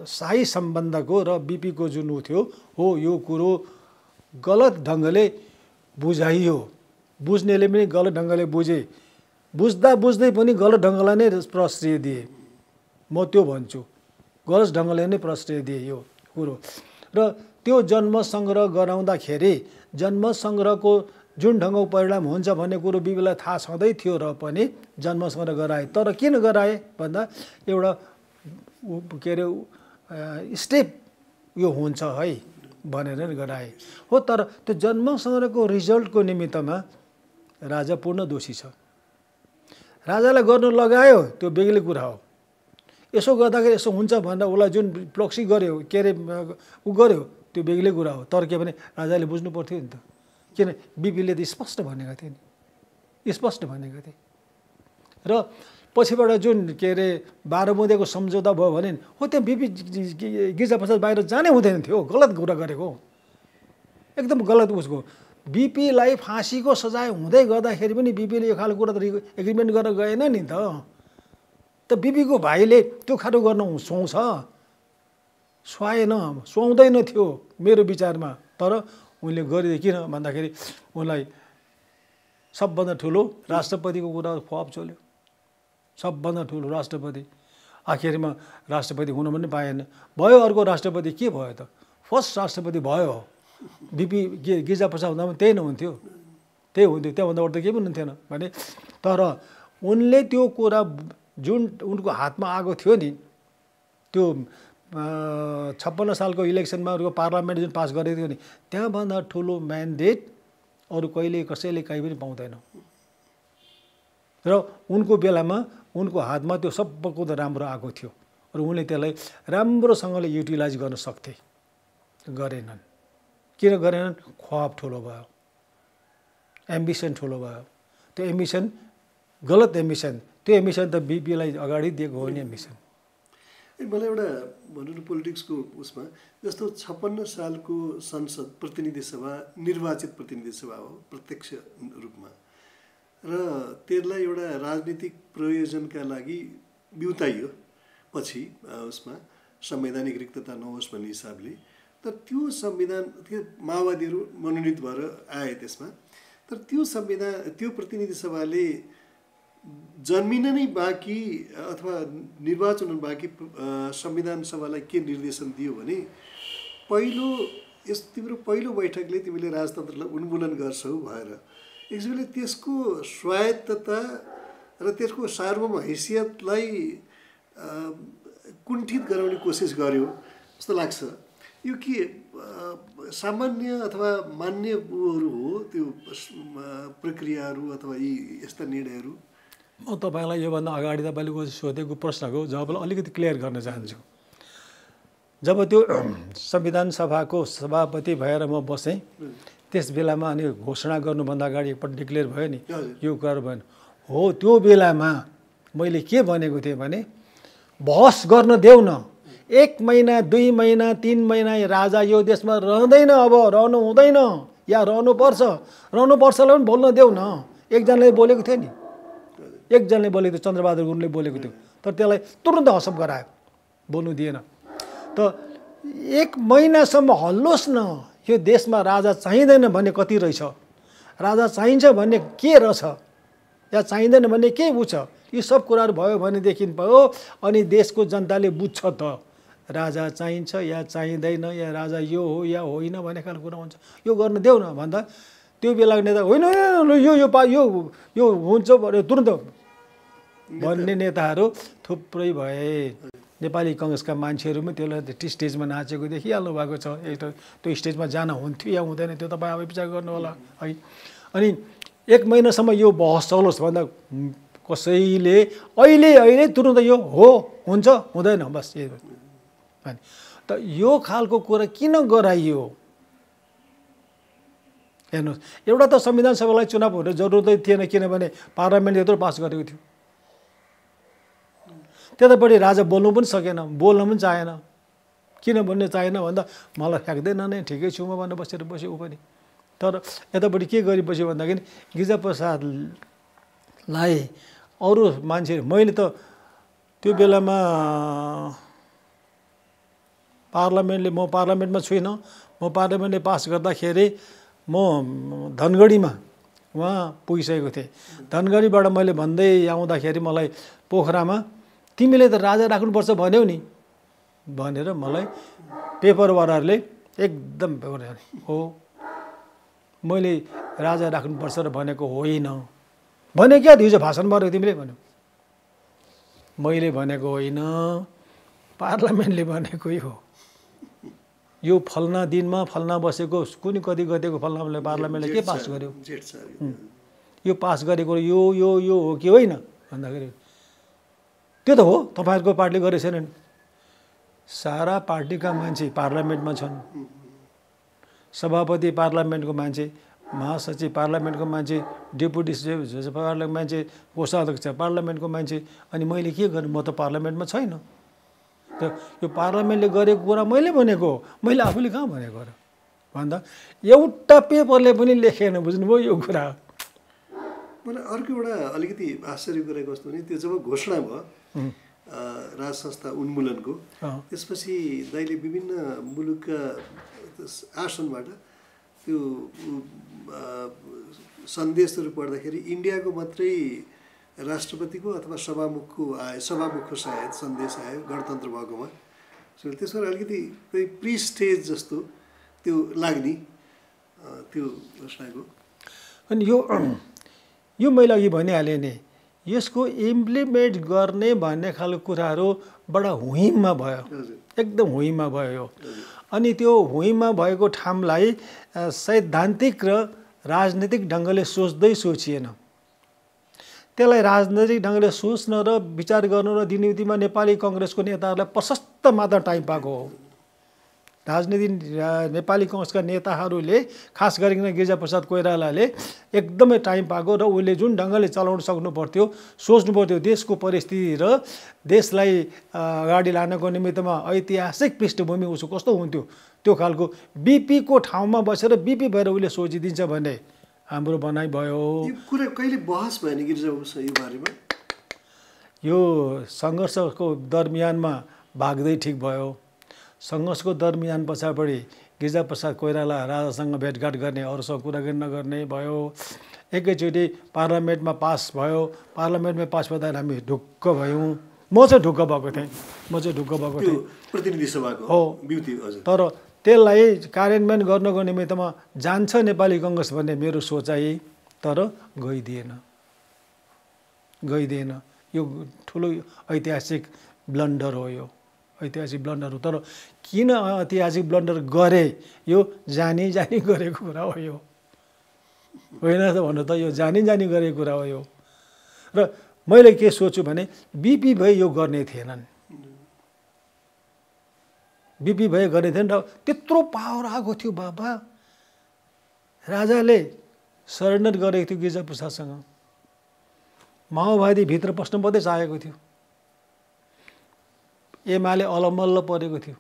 शाही सम्बन्धको र बिपीको जुन उ थियो हो यो कुरो गलत ढङ्गले बुझाइयो बुझ्नेले पनि गलत ढङ्गले बुझे बुझ्दा बुझ्दै पनि गलत ढङ्गलाई नै प्रश्रय दिए म त्यो भन्छु गलत ढङ्गले नै प्रश्रय दिए यो कुरो र त्यो जन्म सङ्ग्रह गराउँदाखेरि जन्म सङ्ग्रहको जुन ढङ्गको परिणाम हुन्छ भन्ने कुरो बिपीलाई थाहा छँदै थियो र पनि जन्म सङ्ग्रह गराए तर किन गराए भन्दा एउटा के अरे स्टेप यो हुन्छ है भनेर गराए हो तर त्यो जन्म सङ्ग्रहको रिजल्टको निमित्तमा राजा पूर्ण दोषी छ राजालाई गर्नु लगायो त्यो बेग्लै कुरा हो यसो गर्दाखेरि यसो हुन्छ भनेर उसलाई जुन प्रोक्सी गर्यो के अरे ऊ गर्यो त्यो बेग्लै कुरा हो तर के भने राजाले बुझ्नु पर्थ्यो नि त किन बिपीले त स्पष्ट भनेका थिए नि स्पष्ट भनेका थिए र पछिबाट जुन के अरे 12 बुँदेको सम्झौता भयो भने हो त्यहाँ बिपी गिर्जा प्रसाद बाहिर जानै हुँदैन थियो गलत कुरा गरेको एकदम गलत उसको बिपीलाई फाँसीको सजाय हुँदै गर्दाखेरि पनि बिपीले यो खालको कुरा त एग्रिमेन्ट गरेर गएन नि त बिपीको भाइले त्यो खालको गर्न सुहाउँछ सुहाएन सुहाउँदैन थियो मेरो विचारमा तर उनले गरिदिए किन भन्दाखेरि उनलाई सबभन्दा ठुलो राष्ट्रपतिको कुरा ख्वाब चल्यो सबभन्दा ठुलो राष्ट्रपति आखिरमा राष्ट्रपति हुन पनि पाएन भयो अर्को राष्ट्रपति के भयो त फर्स्ट राष्ट्रपति भयो बिपी गिर्जा प्रसाद हुँदा पनि त्यही नहुन्थ्यो त्यही हुन्थ्यो त्यहाँभन्दा अरू त केही पनि हुन्थेन भने तर उनले त्यो कुरा जुन उनको हातमा आएको थियो नि त्यो 56 सालको इलेक्सनमा अरूको पार्लियामेन्ट जुन पास गरेको थियो नि त्यहाँभन्दा ठुलो म्यान्डेट अरू कहिले कसैले कहीँ पनि पाउँदैन र उनको बेलामा उनको हातमा त्यो सबको त राम्रो आएको थियो र उनले त्यसलाई राम्रोसँगले युटिलाइज गर्न सक्थे गरेनन् किन गरेनन् ख्वाब ठुलो भयो एम्बिसन ठुलो भयो त्यो एम्बिसन गलत एम्बिसन त्यो एम्बिसन त बिपीलाई अगाडि दिएको हो नि एम्बिसन मलाई एउटा भनौँ न पोलिटिक्सको उसमा जस्तो 56 सालको संसद प्रतिनिधि सभा निर्वाचित प्रतिनिधि सभा हो प्रत्यक्ष रूपमा र त्यसलाई एउटा राजनीतिक प्रयोजनका लागि बिउताइयो पछि उसमा संवैधानिक रिक्तता नहोस् भन्ने हिसाबले तर त्यो संविधान त्यो माओवादीहरू मनोनित भएर आए त्यसमा तर त्यो संविधान त्यो प्रतिनिधि सभाले जन्मिन नै बाँकी अथवा निर्वाचन बाँकी संविधान सभालाई के निर्देशन दियो भने पहिलो यस तिम्रो पहिलो बैठकले तिमीले राजतन्त्रलाई उन्मूलन गर्छौ भएर एक्चुअली त्यसको स्वायत्तता र त्यसको सार्वभौम हैसियतलाई कुण्ठित गराउने कोसिस गर्यो जस्तो लाग्छ यो के सामान्य अथवा मान्य उहरू हो त्यो प्रक्रियाहरू अथवा यी यस्ता निर्णयहरू म तपाईँलाई योभन्दा अगाडि तपाईँले सोधेको प्रश्नको जवाबलाई अलिकति क्लियर गर्न चाहन्छु। जब त्यो संविधान सभाको सभापति भएर म बसेँ, त्यस बेलामा अनि घोषणा गर्नुभन्दा अगाडि एकपल्ट डिक्लेयर भयो नि, यो कुरा भएन हो। त्यो बेलामा मैले के भनेको थिएँ भने बहस गर्न देऊ न, 1 महिना 2 महिना 3 महिना राजा यो देशमा रहँदैन, अब रहनु हुँदैन या रहनुपर्छलाई पनि बोल्न देऊ न। एकजनाले बोलेको थियो नि, एकजनाले बोलेको थियो, चन्द्रबहादुर गुरुङले बोलेको थियो, तर त्यसलाई तुरुन्त हसप गरायो, बोल्नु दिएन। त 1 महिनासम्म हल्लोस् न, यो देशमा राजा चाहिँदैन भन्ने कति रहेछ, राजा चाहिन्छ भन्ने के रहेछ या चाहिँदैन भन्ने के बुझ्छ, यी सब कुराहरू भयो भनेदेखि भयो अनि देशको जनताले बुझ्छ त राजा चाहिन्छ या चाहिँदैन या राजा यो हो या होइन भन्ने खालको कुरा हुन्छ। यो गर्न देऊ न भन्दा त्यो बेलाको नेता होइन यो हुन्छ भने तुरुन्त भन्ने नेताहरू थुप्रै भए। नेपाली कङ्ग्रेसका मान्छेहरू पनि त्यसलाई स्टेजमा नाचेको देखिहाल्नु भएको छ। त्यो स्टेजमा जान हुन्थ्यो या हुँदैन त्यो तपाईँ आफै विचार गर्नु होला है। अनि 1 महिनासम्म यो बहस चलोस् भन्दा कसैले अहिले तुरुन्त यो हो हुन्छ हुँदैन बस यही। त यो खालको कुरा किन गराइयो हेर्नुहोस्। एउटा त संविधान सभालाई चुनाव हुने जरुरतै थिएन, किनभने पार्लियामेन्टले यत्रो पास गरेको थियो। त्यतापट्टि राजा बोल्नु पनि सकेन, बोल्न पनि चाहेन। किन भन्ने चाहेन भन्दा मलाई फ्याँक्दैन नै, ठिकै छु म भनेर बस्यो ऊ पनि। तर यतापट्टि के गरिबस्यो भन्दाखेरि गिरिजाप्रसादलाई अरू मान्छे, मैले त त्यो बेलामा म पार्लियामेन्टमा छुइनँ। म पार्लियामेन्टले पास गर्दाखेरि म धनगढीमा उहाँ पुगिसकेको थिएँ। धनगढीबाट मैले भन्दै आउँदाखेरि मलाई पोखरामा तिमीले त राजा राख्नुपर्छ भन्यौ नि भनेर मलाई पेपरवालाहरूले एकदम हो मैले राजा राख्नुपर्छ र भनेको होइन। भने क्या हिजो भाषण मारेको तिमीले भन्यो। मैले भनेको होइन, पार्लियामेन्टले भनेकै हो। यो फल्ना दिनमा फल्ना बसेको कुनै कति गतेको फल्नाले पार्लियामेन्टले के पास गर्यो, यो पास गरेको यो यो यो हो कि होइन भन्दाखेरि त्यो त हो तपाईँहरूको पार्टीले गरेको छैन। सारा पार्टीका मान्छे पार्लियामेन्टमा छन्, सभापति पार्लियामेन्टको मान्छे, महासचिव पार्लियामेन्टको मान्छे, डेपुटी पार्लियामेन्टको मान्छे, कोषाध्यक्ष पार्लियामेन्टको मान्छे। अनि मैले के गर्नु, म त पार्लियामेन्टमा छैन। त यो पार्लियामेन्टले गरेको कुरा मैले भनेको हो, मैले आफूले कहाँ भनेको र भन्दा एउटा पेपरले पनि लेखेन। बुझ्नुभयो यो कुरा। मलाई अर्को एउटा अलिकति आश्चर्य कुरा कस्तो भने त्यो जब घोषणा भयो राज संस्था उन्मूलनको, त्यसपछि दाइले विभिन्न मुलुकका आसनबाट त्यो सन्देशहरू पढ्दाखेरि इन्डियाको मात्रै राष्ट्रपतिको अथवा सभामुखको सायद सन्देश आयो गणतन्त्र भएकोमा। त्यसमा अलिकति प्री स्टेज जस्तो त्यो लाग्ने त्यो घोषणाको। अनि यो मैले अघि भनिहालेँ नि, यसको इम्प्लिमेन्ट गर्ने भन्ने खालको कुराहरू बडा हुइममा भयो, एकदम हुइममा भयो। अनि त्यो हुइममा भएको ठाउँलाई सैद्धान्तिक र राजनीतिक ढङ्गले सोचिएन। त्यसलाई राजनैतिक ढङ्गले सोच्न र विचार गर्नु र दिनहुँदीमा नेपाली कङ्ग्रेसको नेताहरूलाई प्रशस्त मात्रा टाइम पाएको हो। नेपाली कङ्ग्रेसका नेताहरूले खास गरिकन गिरिजाप्रसाद कोइरालाले एकदमै टाइम पाएको र उसले जुन ढङ्गले चलाउन सक्नु पर्थ्यो, सोच्नु पर्थ्यो देशको परिस्थिति र देशलाई अगाडि लानको निमित्तमा ऐतिहासिक पृष्ठभूमि उसको कस्तो हुन्थ्यो, त्यो खालको बिपीको ठाउँमा बसेर बिपी भएर उसले सोचिदिन्छ भन्ने हाम्रो भनाइ भयो। यो कुरा कहिले बहस भएन गिरिजाप्रसाद यो बारेमा? यो सङ्घर्षको दरमियानमा भाग्दै ठिक भयो। सङ्घर्षको दरमियान पछाडि गिरिजाप्रसाद कोइराला राजासँग भेटघाट गर्ने, अरूसँग कुराकानी नगर्ने भयो। एकैचोटि पार्लियामेन्टमा पास भयो। पार्लियामेन्टमा पास भएर हामी ढुक्क भयौँ। म चाहिँ ढुक्क भएको थिएँ, प्रतिनिधि सभाको हो। तर त्यसलाई कार्यान्वयन गर्नको निमित्तमा जान्छ नेपाली कङ्ग्रेस भन्ने मेरो सोचाइ, तर गइदिएन। यो ठुलो ऐतिहासिक ब्लन्डर हो। यो ऐतिहासिक ब्लन्डर हो। तर किन ऐतिहासिक ब्लन्डर गरे, यो जानी गरेको कुरा हो। यो होइन त भन्नु त, यो जानी गरेको कुरा हो यो। र मैले के सोच्छु भने बिपी भए यो गर्ने थिएनन्, बिपी भए गर्ने थिएन र त्यत्रो पावर आएको थियो। बाबा राजाले सरेन्डर गरेको थियो गिरिजाप्रसादसँग, माओवादी भित्र पस्नु मात्रै चाहेको थियो, एमाले अलमल्ल परेको थियो।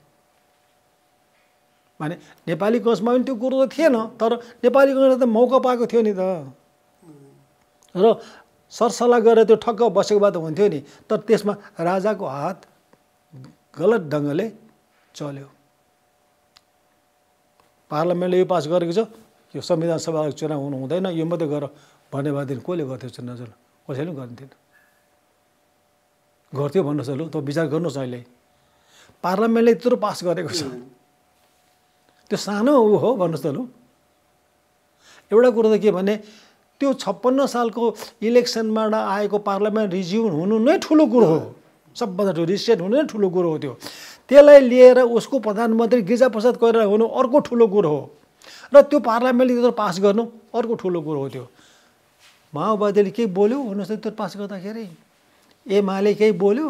माने नेपाली कङ्ग्रेसमा पनि त्यो कुरो त थिएन, तर नेपाली कङ्ग्रेसले त मौका पाएको थियो नि त, र सरसल्लाह गरेर त्यो ठक्क बसेको भए त हुन्थ्यो नि। तर त्यसमा राजाको हात गलत ढङ्गले चल्यो। पार्लियामेन्टले यो पास गरेको छ, यो संविधान सभाको चुनाव हुनु हुँदैन, यो मात्रै गर भन्ने भएदेखि कसले गर्थ्यो चुनाव? कसैले पनि गर्न्थेन। गर्थ्यो भन्नुहोस् ल, त विचार गर्नुहोस्। अहिले पार्लियामेन्टले यत्रो पास गरेको छ, त्यो सानो ऊ हो भन्नुहोस् त लु। एउटा कुरो त के भने त्यो 56 सालको इलेक्सनबाट आएको पार्लियामेन्ट रिज्युम हुनु नै ठुलो कुरो हो, सबभन्दा ठुलो रिसेट हुनु नै ठुलो कुरो हो त्यो। त्यसलाई लिएर उसको प्रधानमन्त्री गिरिजाप्रसाद कोइराला हुनु अर्को ठुलो कुरो हो, र त्यो पार्लियामेन्टले त्यत्रो पास गर्नु अर्को ठुलो कुरो हो। त्यो माओवादीले केही बोल्यो भन्नुहोस् त त्यो पास गर्दाखेरि? एमाले केही बोल्यो?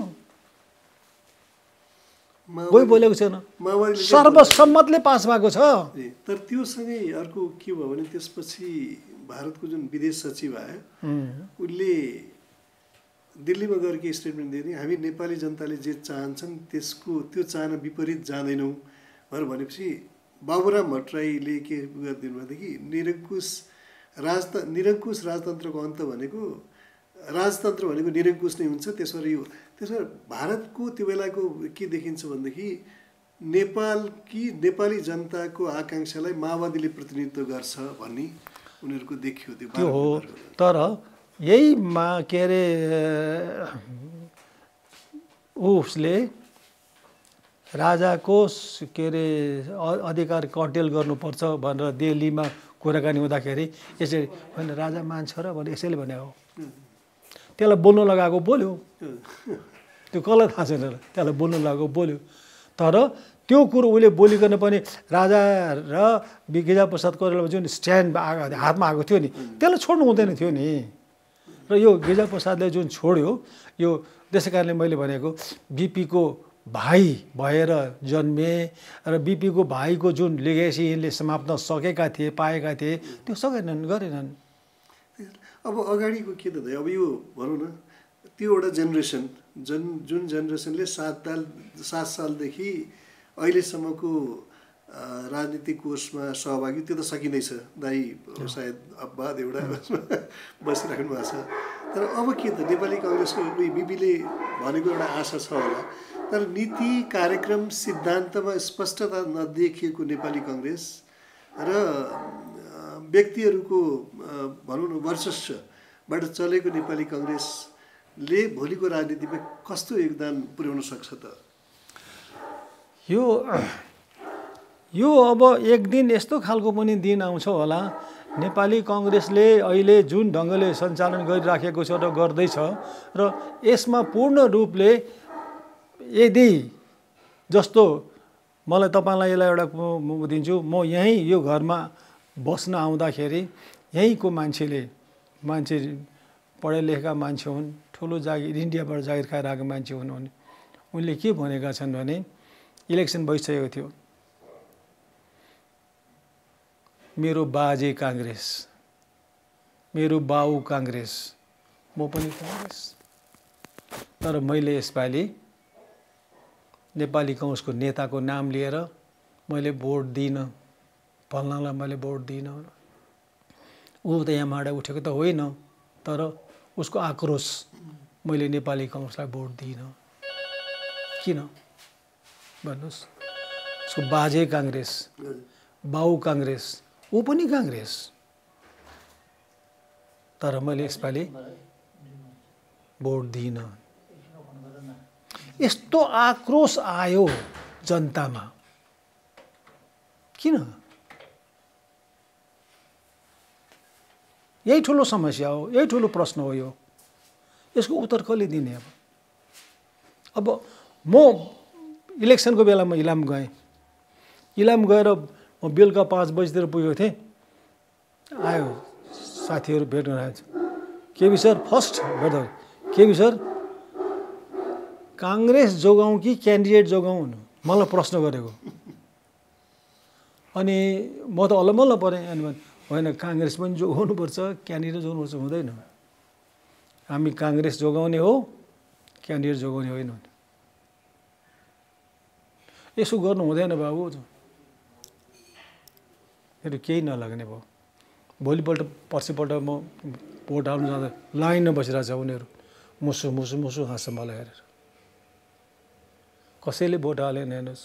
कोही बोलेको छैन, सर्वसम्मतले पास भएको छ। तर त्योसँगै अर्को के भयो भने त्यसपछि भारतको जुन विदेश सचिव आयो, उसले दिल्लीमा गएर के स्टेटमेन्ट दिए, हामी नेपाली जनताले जे चाहन्छन् त्यसको त्यो चाहना विपरीत जाँदैनौँ भनेपछि बाबुराम भट्टराईले के गरिदिनु भनेदेखि निरङ्कुश राजतन्त्रको अन्त भनेको राजतन्त्र भनेको निरङ्कुश नै हुन्छ। त्यसमा भारतको त्यो बेलाको के देखिन्छ भनेदेखि नेपाली जनताको आकाङ्क्षालाई माओवादीले प्रतिनिधित्व गर्छ भन्ने उनीहरूको देखियो। त्यो हो, तर यही के अरे उसले राजाको के अरे अधिकार कटेल गर्नुपर्छ भनेर दिल्लीमा कुराकानी हुँदाखेरि यसरी होइन राजा मान्छ र भने यसैले भने हो। त्यसलाई बोल्नु लगाएको बोल्यो, त्यो कसलाई थाहा छैन, त्यसलाई बोल्नु लगाएको बोल्यो। तर त्यो कुरो उसले बोलिकन पनि राजा र गिरिजाप्रसाद कोइरालामा जुन स्ट्यान्ड हातमा आएको थियो नि, त्यसलाई छोड्नु हुँदैन थियो नि। र यो गिरिजाप्रसादले जुन छोड्यो, यो त्यसै कारणले मैले भनेको बिपीको भाइ भएर जन्मे र बिपीको भाइको जुन लेगेसी यिनले समाप्न सकेका थिए, पाएका थिए, त्यो सकेनन्, गरेनन्। अब अगाडिको के त अब यो भनौँ न, त्यो एउटा जेनेरेसन जुन जेनेरेसनले 7 सालदेखि अहिलेसम्मको राजनीतिक कोर्समा सहभागी, त्यो त सकिँदैछ। दाइ सायद अपवाद एउटा बसिराख्नु भएको छ। तर अब के त नेपाली कङ्ग्रेसको बिपीले भनेको एउटा आशा छ होला, तर नीति कार्यक्रम सिद्धान्तमा स्पष्टता नदेखिएको नेपाली कङ्ग्रेस र व्यक्तिहरूको भनौँ न वर्चस्वबाट चलेको नेपाली कङ्ग्रेसले भोलिको राजनीतिमा कस्तो योगदान पुर्याउन सक्छ त? यो अब एक दिन यस्तो खालको पनि दिन आउँछ होला, नेपाली कङ्ग्रेसले अहिले जुन ढङ्गले सञ्चालन गरिराखेको छ र गर्दैछ, र यसमा पूर्ण रूपले यदि जस्तो मलाई तपाईँलाई यसलाई एउटा दिन्छु, म यहीँ यो घरमा बस्न आउँदाखेरि यहीँको मान्छे पढे लेखेका मान्छे हुन्, ठुलो जागिर इन्डियाबाट जागिर खाएर आएको मान्छे हुन् भने उनले के भनेका छन् भने इलेक्सन भइसकेको थियो, मेरो बाजे काङ्ग्रेस, मेरो बाउ काङ्ग्रेस, म पनि काङ्ग्रेस, तर मैले यसपालि नेपाली कङ्ग्रेसको नेताको नाम लिएर मैले भोट दिइनँ, फल्नालाई मैले भोट दिइनँ। ऊ त यहाँबाट उठेको त होइन, तर उसको आक्रोश, मैले नेपाली कङ्ग्रेसलाई भोट दिइनँ। किन भन्नुहोस्? उसको बाजे काङ्ग्रेस, बाउ काङ्ग्रेस, ऊ पनि काङ्ग्रेस, तर मैले यसपालि भोट दिइनँ। यस्तो आक्रोश आयो जनतामा, किन? यही ठुलो समस्या हो, यही ठुलो प्रश्न हो। यसको उत्तर कसले दिने? अब म इलेक्सनको बेलामा इलाम गएँ, इलाम गएर म बेलुका 5 बजीतिर पुगेको थिएँ। आयो साथीहरू भेट्न आएछ, केबी सर फर्स्ट भेट्दा केपी सर काङ्ग्रेस जोगाउँ कि क्यान्डिडेट जोगाउँ मलाई प्रश्न गरेको। अनि म त अलमल्ल परेँ। अनि होइन काङ्ग्रेस पनि जोगाउनुपर्छ क्यान्डिडेट जोगाउनुपर्छ हुँदैन। हामी काङ्ग्रेस जोगाउने हो क्यान्डिडेट जोगाउने होइन। यसो गर्नु हुँदैन बाबु। मेरो केही नलाग्ने भयो। भोलिपल्ट पर्सिपल्ट म भोट हाल्नु जाँदा लाइनमा बसिरहेको छ उनीहरू मुसु मुसु मुसु हाँस्छ मलाई हेरेर। कसैले भोट हालेन हेर्नुहोस्।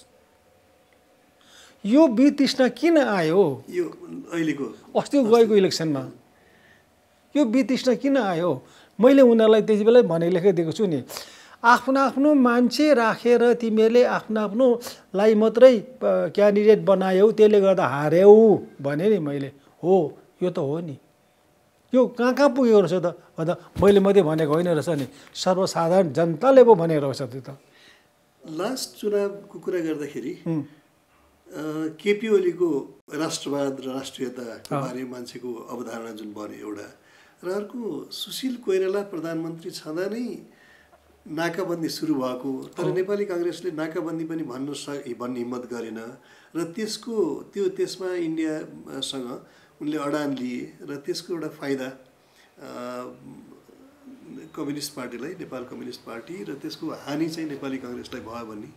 यो वितृष्णा किन आयो? यो अहिलेको अस्तिको गएको इलेक्सनमा यो वितृष्णा किन आयो? मैले उनीहरूलाई त्यति बेलै भने लेखिदिएको छु नि, आफ्नो आफ्नो मान्छे राखेर तिमीहरूले आफ्नो आफ्नोलाई मात्रै क्यान्डिडेट बनायौ त्यसले गर्दा हार्यौ भने नि मैले। हो यो त हो नि। यो कहाँ पुगेको रहेछ त? भन्दा मैले मात्रै भनेको होइन रहेछ नि, सर्वसाधारण जनताले पो भनेको रहेछ त्यो त। लास्ट चुनावको कुरा गर्दाखेरि केपी ओलीको राष्ट्रवाद र राष्ट्रियताको बारे मान्छेको अवधारणा जुन बन्यो एउटा, र अर्को सुशील कोइराला प्रधानमन्त्री छँदा नै नाकाबन्दी सुरु भएको, तर नेपाली काङ्ग्रेसले नाकाबन्दी पनि भन्ने हिम्मत गरेन र त्यसमा इन्डियासँग उनले अडान लिए र त्यसको एउटा फाइदा कम्युनिस्ट पार्टीलाई, नेपाल कम्युनिस्ट पार्टी, र त्यसको हानि चाहिँ नेपाली काङ्ग्रेसलाई भयो भन्ने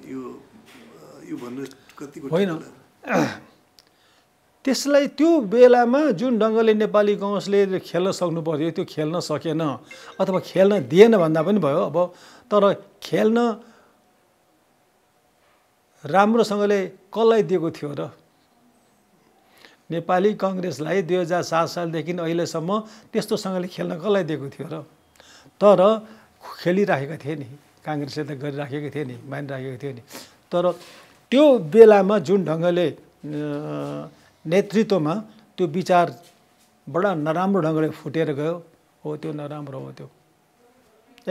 यो भन्नु कतिको होइन। त्यसलाई त्यो बेलामा जुन ढङ्गले नेपाली काङ्ग्रेसले खेल्न सक्नु पर्थ्यो त्यो खेल्न सकेन अथवा खेल्न दिएन भन्दा पनि भयो। अब तर खेल्न राम्रोसँगले कसलाई दिएको थियो र? नेपाली काङ्ग्रेसलाई 2007 सालदेखि अहिलेसम्म त्यस्तोसँगले खेल्न कसलाई दिएको थियो र? तर खेलिराखेका थिए नि, काङ्ग्रेसले त गरिराखेको थिए नि, मानिराखेको थियो नि। तर त्यो बेलामा जुन ढङ्गले नेतृत्वमा त्यो विचार बडा नराम्रो ढङ्गले फुटेर गयो, हो त्यो नराम्रो हो, त्यो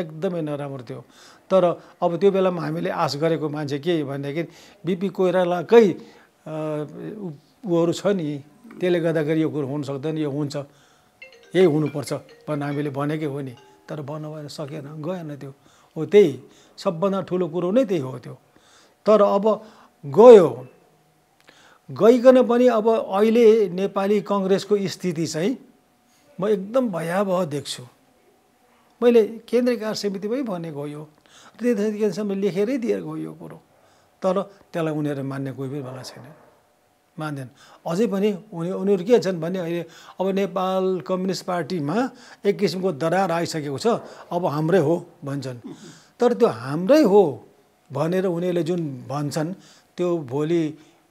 एकदमै नराम्रो थियो। तर अब त्यो बेलामा हामीले आश गरेको मान्छे के भनेदेखि बिपी कोइरालाकै ऊहरू छ नि, त्यसले गर्दाखेरि यो कुरो हुन सक्दैन, यो हुन्छ, यही हुनुपर्छ भनेर हामीले भनेकै हो नि। तर भन्नु भएन, सकेन, गएन त्यो। हो त्यही सबभन्दा ठुलो कुरो नै त्यही हो त्यो। तर अब गयो, गइकन पनि अब अहिले नेपाली काङ्ग्रेसको स्थिति चाहिँ म एकदम भयावह देख्छु। मैले केन्द्रीय कार्य समितिमै भनेको हो, यो त्यसम्म लेखेरै दिएको हो यो कुरो। तर त्यसलाई उनीहरू मान्ने कोही पनि वाला छैन, मान्दैन। अझै पनि उनीहरू के छन् भने अहिले अब नेपाल कम्युनिस्ट पार्टीमा एक किसिमको दरार आइसकेको छ, अब हाम्रै हो भन्छन्। तर त्यो हाम्रै हो भनेर उनीहरूले जुन भन्छन् त्यो भोलि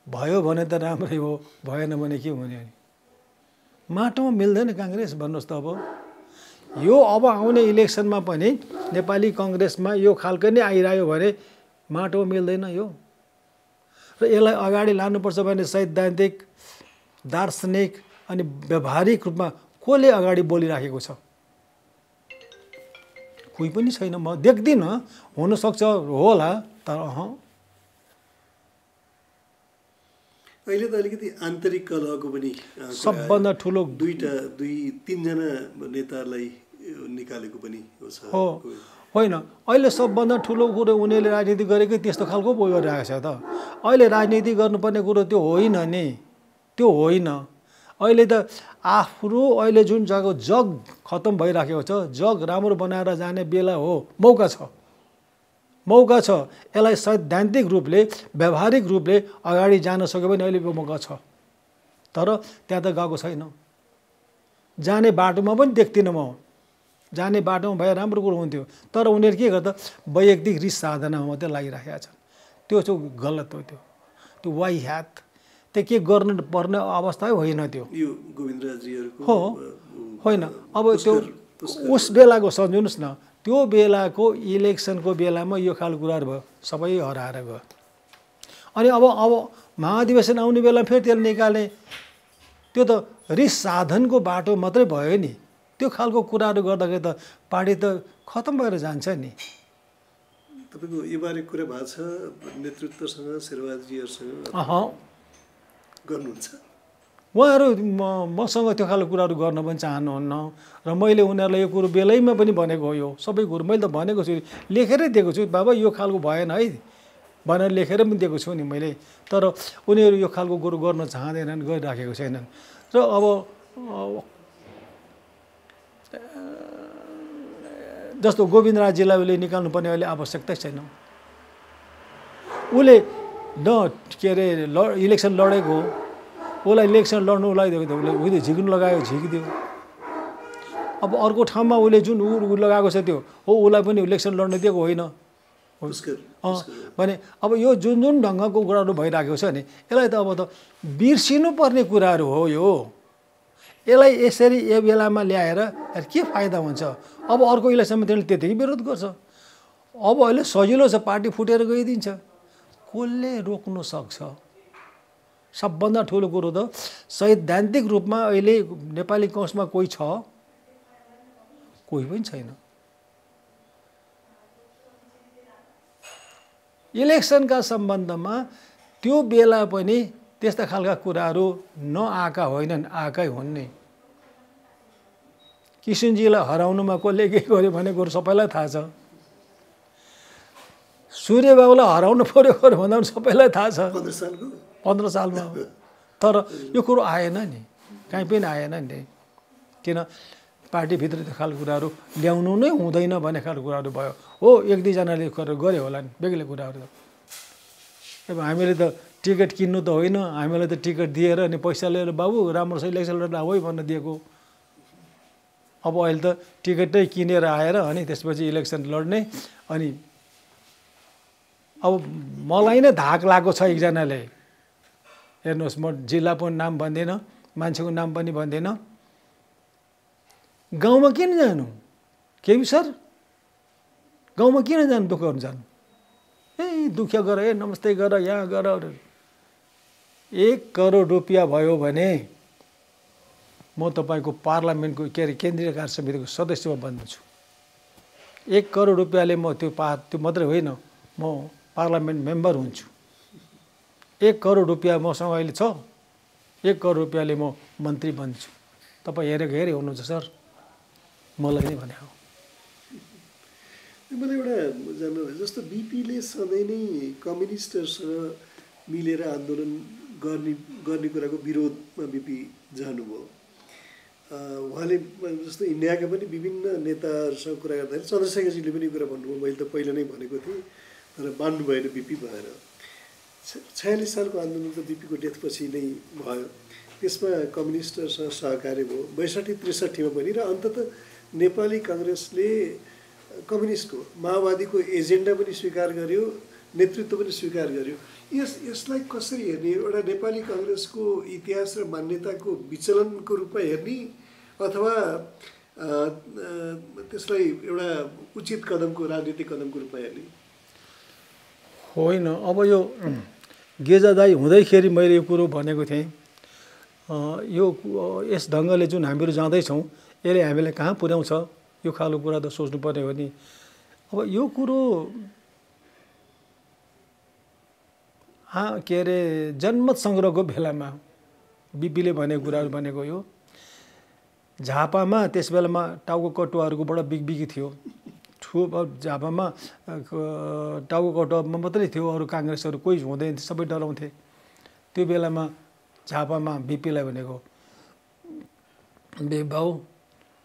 भयो भने त राम्रै हो, भएन भने के हुने? माटोमा मिल्दैन काङ्ग्रेस भन्नुहोस् त। अब यो अब आउने इलेक्सनमा पनि नेपाली काङ्ग्रेसमा यो खालको नै आइरह्यो भने माटोमा मिल्दैन यो। र यसलाई अगाडि लानुपर्छ भने सैद्धान्तिक, दार्शनिक अनि व्यावहारिक रूपमा कसले अगाडि बोलिराखेको छ? कोही पनि छैन। म देख्दिनँ, हुनसक्छ होला, तर अहिले त अलिकति आन्तरिक कलहको पनि सबभन्दा ठुलो दुई तिनजना नेतालाई निकालेको पनि हो। होइन, अहिले सबभन्दा ठुलो कुरो उनीहरूले राजनीति गरेकै त्यस्तो खालको पो गरिरहेको छ त। अहिले राजनीति गर्नुपर्ने कुरो त्यो होइन नि, त्यो होइन। अहिले त अहिले जुन जग खत्तम भइराखेको छ, जग राम्रो बनाएर जाने बेला हो, मौका छ। यसलाई सैद्धान्तिक रूपले, व्यावहारिक रूपले अगाडि जान सक्यो भने अहिले मौका छ। तर त्यहाँ त गएको छैन। जाने बाटोमा पनि देख्दिनँ म। जाने बाटोमा भए राम्रो कुरो हुन्थ्यो। तर उनीहरू के गर्दा वैयक्तिक रिस साधनामा मात्रै लागिराखेका छन्। त्यो चाहिँ गलत हो। त्यो वाइहात, त्यो के गर्नु पर्ने अवस्था होइन त्यो। यो गोविन्दराजीहरूको हो होइन। अब त्यो उस बेलाको सम्झिनुहोस् न, त्यो बेलाको इलेक्सनको बेलामा यो खालको कुराहरू भयो, सबै हराएर गयो। अनि अब महाधिवेशन आउने बेला फेरि त्यसले निकाल्ने, त्यो त रिस साधनको बाटो मात्रै भयो नि। त्यो खालको कुराहरू गर्दाखेरि त पार्टी त खत्तम भएर जान्छ नि। तपाईँको यो बारे कुरा भएको छ नेतृत्वसँग, शेरबहादुरजीहरूसँग गर्नुहुन्छ? उहाँहरू मसँग त्यो खालको कुराहरू गर्न पनि चाहनुहुन्न र मैले उनीहरूलाई यो कुरो बेलैमा पनि भनेको हो। यो सबै कुरो मैले त भनेको छु, लेखेरै दिएको छु, बाबा यो खालको भएन है भनेर लेखेर पनि दिएको छु नि मैले। तर उनीहरू यो खालको कुरो गर्न चाहँदैनन्, गरिराखेको छैनन्। र अब जस्तो गोविन्द राजीलाई उसले निकाल्नुपर्ने अहिले आवश्यकता छैन। उसले न के अरे इलेक्सन लडेको हो, उसलाई इलेक्सन लड्नु लगाइदिएको थियो, उसले झिक्नु लगायो, झिकिदियो। अब अर्को ठाउँमा उसले जुन ऊ लगाएको छ त्यो हो, उसलाई पनि इलेक्सन लड्न दिएको होइन भने अब यो जुन जुन ढङ्गको कुराहरू भइरहेको छ नि, यसलाई त अब त बिर्सिनु पर्ने कुराहरू हो। यसलाई यसरी यो बेलामा ल्याएर के फाइदा हुन्छ? अब अर्को इलेक्सनमा त्यसले त्यतिकै विरोध गर्छ। अब अहिले सजिलो छ, पार्टी फुटेर गइदिन्छ। कसले रोक्नु सक्छ? सबभन्दा ठुलो कुरो त सैद्धान्तिक रूपमा अहिले नेपाली कङ्ग्रेसमा कोही छ? कोही पनि छैन। इलेक्सनका सम्बन्धमा त्यो बेला पनि त्यस्ता खालका कुराहरू नआएका होइनन्, आएकै हुन् नि। किसनजीलाई हराउनुमा कसले के गर्यो भन्ने कुरो सबैलाई थाहा छ। सूर्यबाबुलाई हराउनु पर्यो भन्दा पनि सबैलाई थाहा छ 15 सालमा। तर यो कुरो आएन नि, कहीँ पनि आएन नि। किन? पार्टीभित्र त्यो खालको कुराहरू ल्याउनु नै हुँदैन भन्ने खालको कुराहरू भयो। हो, एक दुईजनाले गऱ्यो होला नि, बेग्लै कुराहरू। अब हामीले त टिकट किन्नु त होइन, हामीलाई त टिकट दिएर अनि पैसा लिएर बाबु राम्रोसँग इलेक्सन लड्दा हो भनेर दिएको। अब अहिले त टिकटै किनेर आएर अनि त्यसपछि इलेक्सन लड्ने। अनि अब मलाई नै धाक लागेको छ एकजनाले, हेर्नुहोस्, म जिल्लाको नाम भन्दिनँ, मान्छेको नाम पनि भन्दिनँ। गाउँमा किन जानु केपी सर? गाउँमा किन जानु? दुःख गर्नु जानु? दुःख गर, नमस्ते गर, यहाँ गर। 1 करोड रुपियाँ भयो भने म तपाईँको पार्लियामेन्टको के अरे केन्द्रीय कार्य समितिको सदस्यमा बन्छु। 1 करोड रुपियाँले म त्यो मात्रै होइन, म पार्लियामेन्ट मेम्बर हुन्छु। 1 करोड रुपियाँ मसँग अहिले छ, 1 करोड रुपियाँले म मन्त्री बन्छु। तपाईँ हेरेको हुनुहुन्छ सर, मलाई नै भने हो। मलाई एउटा जान्नु भयो, जस्तो बिपीले सधैँ नै कम्युनिस्टहरूसँग मिलेर आन्दोलन गर्ने कुराको विरोधमा बिपी जानुभयो। उहाँले जस्तो इन्डियाका पनि विभिन्न नेताहरूसँग कुरा गर्दाखेरि चन्द्रशेखरजीले पनि कुरा भन्नुभयो, मैले त पहिला नै भनेको थिएँ तर मान्नु भएन बिपी भएर। 46 सालको आन्दोलन त बिपीको डेथपछि नै भयो। त्यसमा कम्युनिस्टहरूसँग सहकार्य भयो 62-63 पनि। र अन्ततः नेपाली काङ्ग्रेसले कम्युनिस्टको माओवादीको एजेन्डा पनि स्वीकार गर्यो, नेतृत्व पनि स्वीकार गर्यो। यसलाई कसरी हेर्ने? एउटा नेपाली काङ्ग्रेसको इतिहास र मान्यताको विचलनको रूपमा हेर्ने अथवा त्यसलाई एउटा उचित कदमको, राजनीतिक कदमको रूपमा हेर्ने? होइन, अब यो गेजा दाई हुँदैखेरि मैले यो कुरो भनेको थिएँ। यस ढङ्गले जुन हामीहरू जाँदैछौँ यसले हामीलाई कहाँ पुर्याउँछ? यो खालको कुरा त सोच्नुपर्ने हो नि। अब यो कुरो के अरे जनमत सङ्ग्रहको बेलामा बिपीले भनेको कुराहरू भनेको यो झापामा त्यस बेलामा टाउको कटुवाहरूको बडा बिगबिगी थियो। झापामा टाउको कटुवामा मात्रै थियो, अरू काङ्ग्रेसहरू कोही हुँदैन थियो, सबै डराउँथे। त्यो बेलामा झापामा बिपीलाई भनेको, बाउ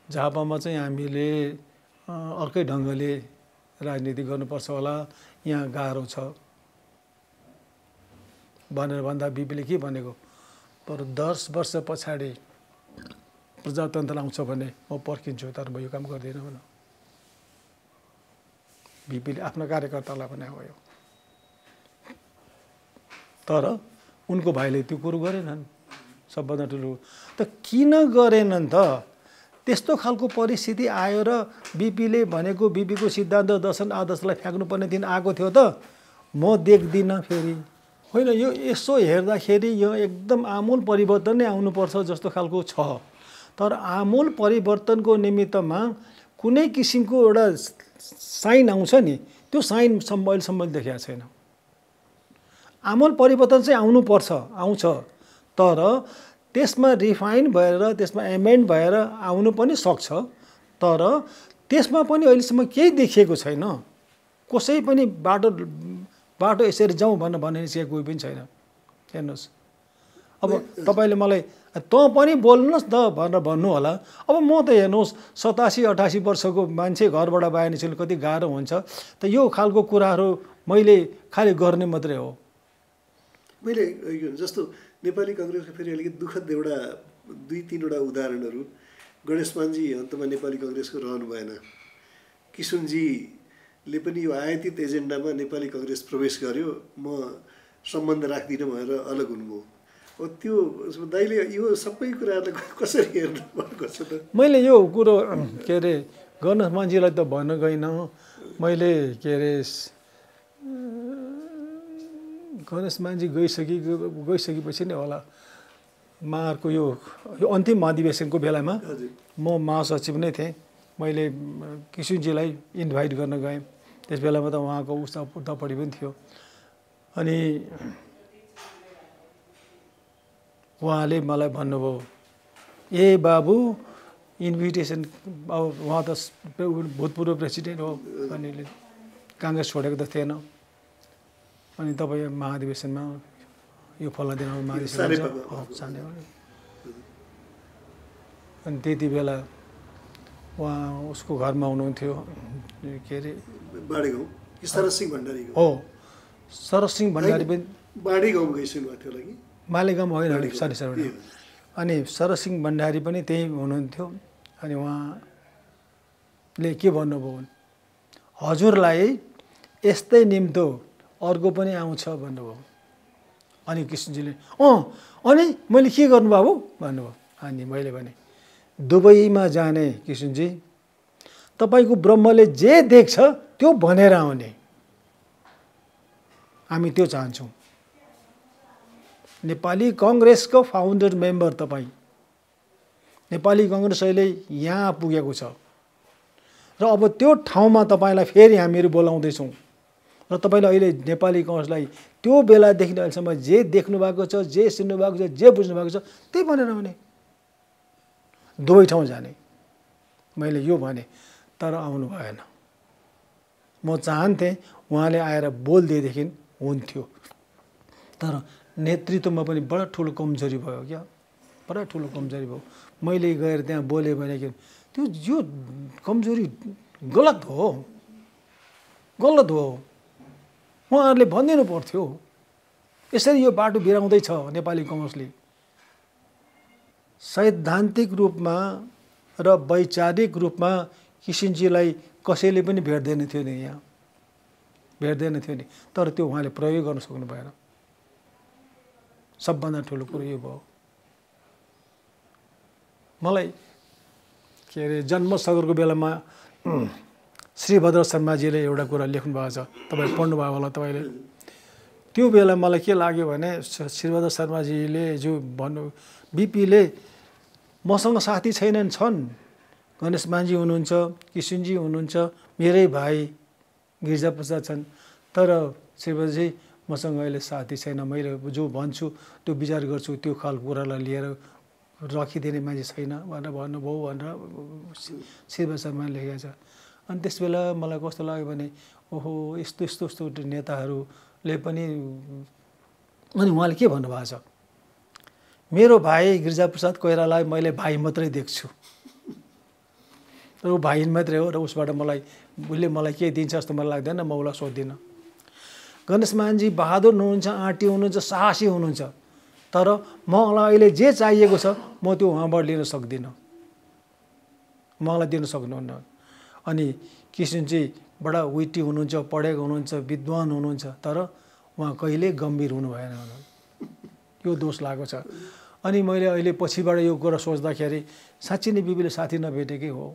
झापामा चाहिँ हामीले अर्कै ढङ्गले राजनीति गर्नुपर्छ होला, यहाँ गाह्रो छ भनेर भन्दा बिपीले के भनेको, तर 10 वर्ष पछाडि प्रजातन्त्र आउँछ भने म पर्खिन्छु, तर म यो काम गर्दिनँ भन। बिपीले आफ्नो कार्यकर्तालाई भने हो यो। तर उनको भाइले त्यो कुरो गरेनन्। सबभन्दा ठुलो त किन गरेनन् त? त्यस्तो खालको परिस्थिति आयो र बिपीले भनेको, बिपीको सिद्धान्त दर्शन आदर्शलाई फ्याँक्नुपर्ने दिन आएको थियो त? म देख्दिनँ फेरि। होइन, यो यसो हेर्दाखेरि यो एकदम आमूल परिवर्तन नै आउनुपर्छ जस्तो खालको छ। तर आमूल परिवर्तनको निमित्तमा कुनै किसिमको एउटा साइन आउँछ नि, त्यो साइन अहिलेसम्म देखेको छैन। आमूल परिवर्तन चाहिँ आउनुपर्छ, आउँछ, तर त्यसमा रिफाइन भएर त्यसमा एमेन्ड भएर आउनु पनि सक्छ, तर त्यसमा पनि अहिलेसम्म केही देखिएको छैन। कसै पनि बाटो यसरी जाउँ भन्ने चाहिँ कोही पनि छैन। हेर्नुहोस्, अब तपाईँले मलाई तँ पनि बोल्नुहोस् न भनेर भन्नु होला। अब म त हेर्नुहोस् 87-88 वर्षको मान्छे, घरबाट बाहिर निस्कनु कति गाह्रो हुन्छ, त यो खालको कुराहरू मैले खालि गर्ने मात्रै हो। मैले यो जस्तो नेपाली कङ्ग्रेसको फेरि अलिकति दुःखद एउटा 2-3वटा उदाहरणहरू, गणेशमानजी अन्तमा नेपाली कङ्ग्रेसको रहनु भएन, किशुनजीले पनि यो आयातित एजेन्डामा नेपाली कङ्ग्रेस प्रवेश गर्यो, म सम्बन्ध राख्दिनँ भनेर अलग हुनुभयो। हो त्यो दाइले यो सबै कुराहरूलाई कसरी हेर्नु भएको छ त? मैले यो कुरो के अरे गणेशमानजीलाई त भन्न गइनँ। मैले के अरे गणेशमानजी गइसकेपछि नै होला, उहाँहरूको यो अन्तिम महाधिवेशनको बेलामा म महासचिव नै थिएँ। मैले किशुनजीलाई इन्भाइट गर्न गएँ। त्यस बेलामा त उहाँको उतापट्टि पनि थियो। अनि उहाँले मलाई भन्नुभयो, ए बाबु इन्भिटेसन, अब उहाँ त भूतपूर्व प्रेसिडेन्ट हो, अनि काङ्ग्रेस छोडेको त थिएन, अनि तपाईँ महाधिवेशनमा यो फल्ना दिन महाधिवेशन अनि त्यति बेला उहाँ उसको घरमा हुनुहुन्थ्यो, के अरे बाडेगाउँ शरद सिंह भण्डारी हो। शरद सिंह भण्डारी पनि बाडेगाउँ गइसक्नु भएको थियो कि मालेगाउँ होइन, सरी। अनि शरद सिंह भण्डारी पनि त्यहीँ हुनुहुन्थ्यो। अनि उहाँले के भन्नुभयो, हजुरलाई यस्तै निम्तो अर्को पनि आउँछ भन्नुभयो। अनि किशुनजीले अनि मैले के गर्नु बाबु भन्नुभयो। अनि मैले भने दुबईमा जाने किशुनजी, तपाईँको ब्रह्मले जे देख्छ त्यो भनेर आउने, हामी त्यो चाहन्छौँ। नेपाली कङ्ग्रेसको फाउन्डर मेम्बर तपाईँ, नेपाली कङ्ग्रेस अहिले यहाँ पुगेको छ र अब त्यो ठाउँमा तपाईँलाई फेरि हामीहरू बोलाउँदैछौँ र तपाईँले अहिले नेपाली कङ्ग्रेसलाई त्यो बेलादेखि अहिलेसम्म जे देख्नु भएको छ, जे सुन्नु भएको छ, जे बुझ्नु भएको छ त्यही भनेर आउने, दुवै ठाउँ जाने। मैले यो भने, तर आउनु भएन। म चाहन्थेँ उहाँले आएर बोलिदिएदेखि हुन्थ्यो, तर नेतृत्वमा पनि बडा ठुलो कमजोरी भयो क्या, बडा ठुलो कमजोरी भयो। मैले गएर त्यहाँ बोलेँ भने त्यो यो कमजोरी गलत हो, गलत हो। उहाँहरूले भनिदिनु पर्थ्यो, यसरी यो बाटो बिराउँदैछ नेपाली कङ्ग्रेसले। सैद्धान्तिक रूपमा र वैचारिक रूपमा किशुनजीलाई कसैले पनि भेट्दैन थियो नि, यहाँ भेट्दैन थियो नि, तर त्यो उहाँले प्रयोग गर्न सक्नु भएन। सबभन्दा ठुलो कुरो यो भयो। मलाई के अरे जन्मसगरको बेलामा श्रीभद्र शर्माजीले एउटा कुरा लेख्नु भएको छ, तपाईँ पढ्नुभयो होला तपाईँले। त्यो बेला मलाई के लाग्यो भने श्रीभद्र शर्माजीले जो भन्नु, बिपीले मसँग साथी छैनन्, छन्, गणेशमानजी हुनुहुन्छ, किशुनजी हुनुहुन्छ, मेरै भाइ गिरिजाप्रसाद छन्, तर श्रीभद्रजी मसँग अहिले साथी छैन, मैले जो भन्छु त्यो विचार गर्छु, त्यो खालको कुरालाई लिएर राखिदिने मान्छे छैन भनेर भन्नुभयो भनेर श्रीभद्र शर्माले लेखेको छ। अनि त्यस बेला मलाई कस्तो लाग्यो भने ओहो यस्तो नेताहरूले पनि, अनि उहाँले के भन्नुभएको छ, मेरो भाइ गिरिजाप्रसाद कोइरालालाई मैले भाइ मात्रै देख्छु, र ऊ भाइ मात्रै हो, र उसबाट उसले मलाई के दिन्छ जस्तो मलाई लाग्दैन, म उसलाई सोध्दिनँ। गणेशमानजी बहादुर हुनुहुन्छ, आँटी हुनुहुन्छ, साहसी हुनुहुन्छ, तर मलाई अहिले जे चाहिएको छ म त्यो उहाँबाट लिन सक्दिनँ, मलाई दिन सक्नुहुन्न। अनि किशुनजी बडा विटी हुनुहुन्छ, पढेको हुनुहुन्छ, विद्वान हुनुहुन्छ, तर उहाँ कहिले गम्भीर हुनु भएन, यो दोष लागेको छ। अनि मैले अहिले पछिबाट यो कुरा सोच्दाखेरि साँच्चै नै बिबीले साथी नभेटेकै हो,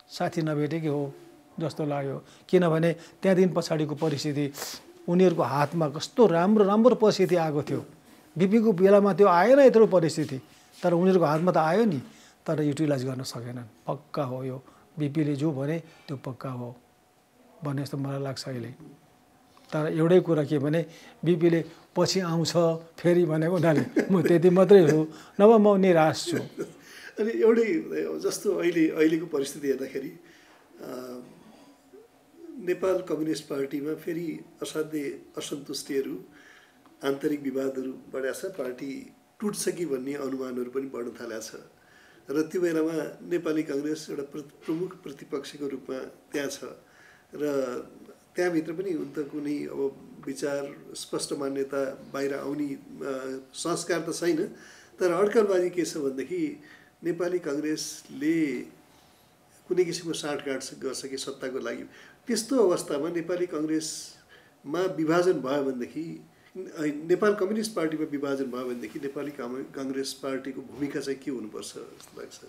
साथी नभेटेकै हो जस्तो लाग्यो। किनभने त्यहाँदेखि पछाडिको परिस्थिति उनीहरूको हातमा कस्तो राम्रो राम्रो परिस्थिति आएको थियो। बिपीको बेलामा त्यो आएन यत्रो परिस्थिति, तर उनीहरूको हातमा त आयो नि, तर युटिलाइज गर्न सकेनन्। पक्का हो यो, बिपीले जो भने त्यो पक्का हो भन्ने जस्तो मलाई लाग्छ अहिले। तर एउटै कुरा के भने बिपीले पछि आउँछ फेरि भनेको हुनाले म त्यति मात्रै हो, नभए म निराश छु। अनि एउटै जस्तो अहिलेको परिस्थिति हेर्दाखेरि नेपाल कम्युनिस्ट पार्टीमा फेरि असाध्यै असन्तुष्टिहरू, आन्तरिक विवादहरू बढ्या छ, पार्टी टुट्छ कि भन्ने अनुमानहरू पनि बढ्न थालेको छ र त्यो बेलामा नेपाली काङ्ग्रेस एउटा प्रमुख प्रतिपक्षको रूपमा त्यहाँ छ र त्यहाँभित्र पनि उन त कुनै अब विचार स्पष्ट मान्यता बाहिर आउने संस्कार त छैन। तर अड्कलबाजी के छ भनेदेखि नेपाली काङ्ग्रेसले कुनै किसिमको साँठगाँठ गर्छ कि सत्ताको लागि। त्यस्तो अवस्थामा नेपाली काङ्ग्रेसमा विभाजन भयो भनेदेखि, नेपाल कम्युनिस्ट पार्टीमा विभाजन भयो भनेदेखि नेपाली काङ्ग्रेस पार्टीको भूमिका चाहिँ के हुनुपर्छ जस्तो लाग्छ?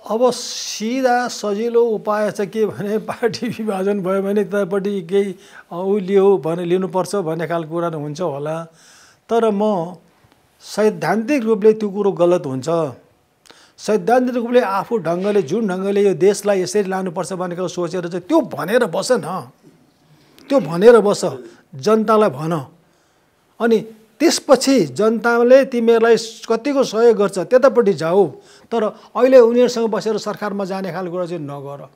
अब सिधा सजिलो उपाय चाहिँ के भने पार्टी विभाजन भयो भने त्यतापट्टि केही लियो भने लिनुपर्छ भन्ने खालको कुरा हुन्छ होला। तर म सैद्धान्तिक रूपले त्यो कुरो गलत हुन्छ। सैद्धान्तिक रूपले आफू ढङ्गले जुन ढङ्गले यो देशलाई यसरी लानुपर्छ भनेको सोचेर चाहिँ त्यो भनेर बस न, त्यो भनेर बस, जनतालाई भन। अनि त्यसपछि जनताले तिमीहरूलाई कतिको सहयोग गर्छ त्यतापट्टि जाऊ। तर अहिले उनीहरूसँग बसेर सरकारमा जाने खालको कुरा चाहिँ नगर।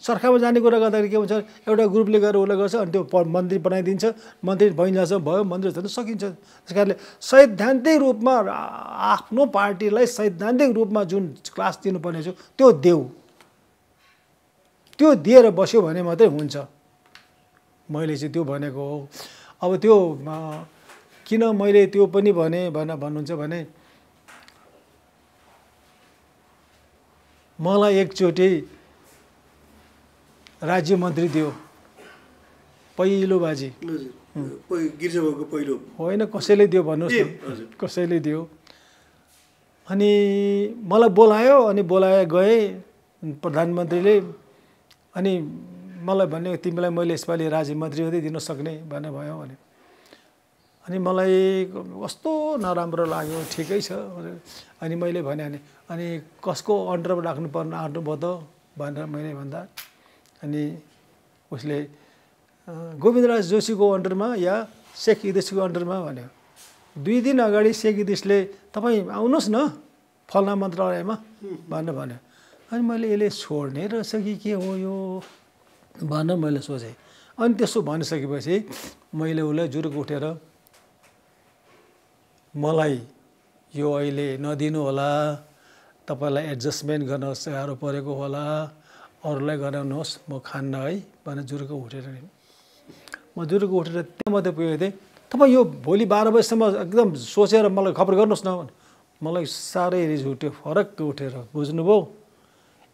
सरकारमा जाने कुरा गर्दाखेरि के हुन्छ, एउटा ग्रुपले गरेर उसले गर्छ अनि त्यो मन्त्री बनाइदिन्छ, मन्त्री भइन्छ भयो, मन्त्री झन् सकिन्छ। त्यस कारणले सैद्धान्तिक रूपमा आफ्नो पार्टीलाई सैद्धान्तिक रूपमा जुन क्लास दिनुपर्ने छ त्यो देऊ, त्यो दिएर बस्यो भने मात्रै हुन्छ। मैले चाहिँ त्यो भनेको हो। अब त्यो किन मैले त्यो पनि भने भन्नुहुन्छ भने मलाई एकचोटि राज्य मन्त्री दियो, पहिलो बाजी। गिर्जाबाबुको पहिलो होइन, कसैले दियो भन्नुहोस् न, कसैले दियो। अनि मलाई बोलायो, अनि बोलाए गएँ प्रधानमन्त्रीले। अनि मलाई भन्यो तिमीलाई मैले यसपालि राज्य मन्त्री हुँदै दिन सक्ने भन्ने भयो भने। अनि मलाई कस्तो नराम्रो लाग्यो, ठिकै छ अनि मैले भने अनि कसको अन्डरमा राख्नुपर्ने आँट्नुभयो त भनेर मैले भन्दा अनि उसले गोविन्दराज जोशीको अन्डरमा या शेख इद्रिसको अन्डरमा भन्यो। 2 दिन अगाडि शेख इद्रिसले तपाईँ आउनुहोस् न फल्ना मन्त्रालयमा भनेर भन्यो। अनि मैले यसले छोड्ने रहेछ कि के हो यो भनेर मैले सोचेँ। अनि त्यसो भनिसकेपछि मैले उसलाई जुरुक उठेर मलाई यो अहिले नदिनु होला, तपाईँलाई एडजस्टमेन्ट गर्न गाह्रो परेको होला, अरूलाई गराउनुहोस्, म खान्न है भनेर जुरुक उठेर म जुरुक उठेर त्यहाँ मात्रै पुगेको थिएँ। तपाईँ यो भोलि 12 बजीसम्म एकदम सोचेर मलाई खबर गर्नुहोस् न। मलाई साह्रै रिस उठ्यो, फरक उठेर बुझ्नुभयो,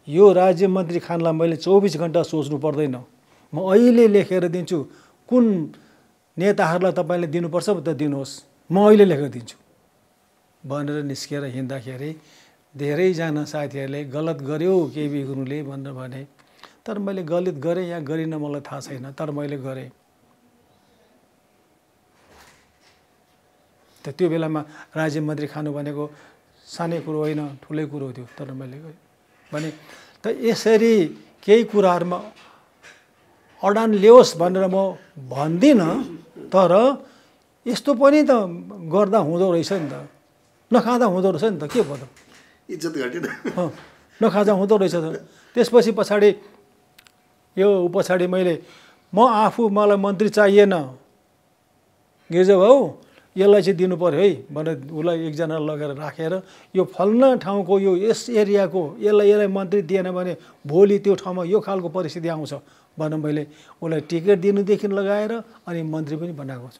यो राज्य मन्त्री खानलाई मैले 24 घन्टा सोच्नु पर्दैन, म अहिले लेखेर दिन्छु कुन नेताहरूलाई तपाईँले दिनुपर्छ त दिनुहोस्, म अहिले लेखेर दिन्छु भनेर निस्केर हिँड्दाखेरि धेरैजना साथीहरूले गलत गर्यो केबी गुरुङले भनेर भने। तर मैले गलत गरेँ या गरिनँ मलाई थाहा छैन, तर मैले गरेँ। त त्यो बेलामा राज्य मन्त्री खानु भनेको सानै कुरो होइन, ठुलै कुरो थियो। तर मैले भने त यसरी केही कुराहरूमा अडान ल्याओस् भनेर म भन्दिनँ, तर यस्तो पनि त गर्दा हुँदो रहेछ नि त, नखाँदा हुँदो रहेछ नि त, के भयो त, इज्जत घटेन, नखाँदा हुँदो रहेछ त। त्यसपछि पछाडि यो पछाडि म आफू मलाई मन्त्री चाहिएन, गिर्जाबाबु यसलाई चाहिँ दिनु पर्यो है भनेर उसलाई एकजना लगेर राखेर यो फल्ना ठाउँको यो यस एरियाको यसलाई मन्त्री दिएन भने भोलि त्यो ठाउँमा यो खालको परिस्थिति आउँछ भनेर मैले उसलाई टिकट दिनुदेखि लगाएर अनि मन्त्री पनि बनाएको छु।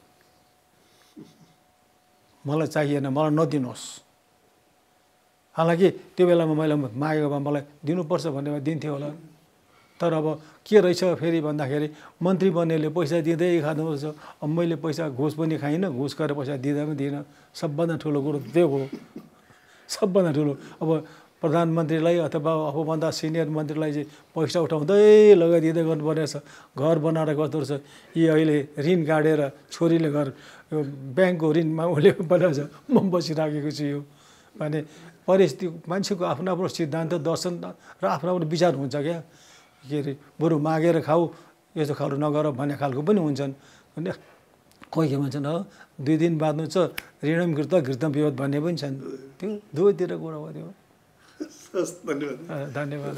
मलाई चाहिएन, मलाई नदिनुहोस्। हालाकि त्यो बेलामा मैले मागेको भए मलाई दिनुपर्छ भन्ने भए दिन्थ्यो होला। तर अब के रहेछ फेरि भन्दाखेरि मन्त्री बन्नेले पैसा दिँदै खानुपर्छ। अब मैले पैसा घुस पनि खाइनँ, घुस गरेर पैसा दिँदा पनि दिइनँ। सबभन्दा ठुलो कुरो त्यो हो, सबभन्दा ठुलो। अब प्रधानमन्त्रीलाई अथवा आफूभन्दा सिनियर मन्त्रीलाई चाहिँ पैसा उठाउँदै लगाइदिँदै गर्नुपर्ने रहेछ। घर बनाएर गर्दो रहेछ। यी अहिले ऋण काटेर छोरीले घर यो ब्याङ्कको ऋणमा उसले बनाउँछ, म बसिराखेको छु यो भने परिस्थिति। मान्छेको आफ्नो आफ्नो सिद्धान्त दर्शन र आफ्नो आफ्नो विचार हुन्छ क्या। के अरे बरु मागेर खाऊ यस्तो खालको नगर भन्ने खालको पनि हुन्छन् भने कोही के भन्छन् हो 2 दिन बाँध्नु छ ऋणम कृत घृतम पिबत भन्ने पनि छन् त्यो दुवैतिर कुरा हो त्यो धन्यवाद धन्यवाद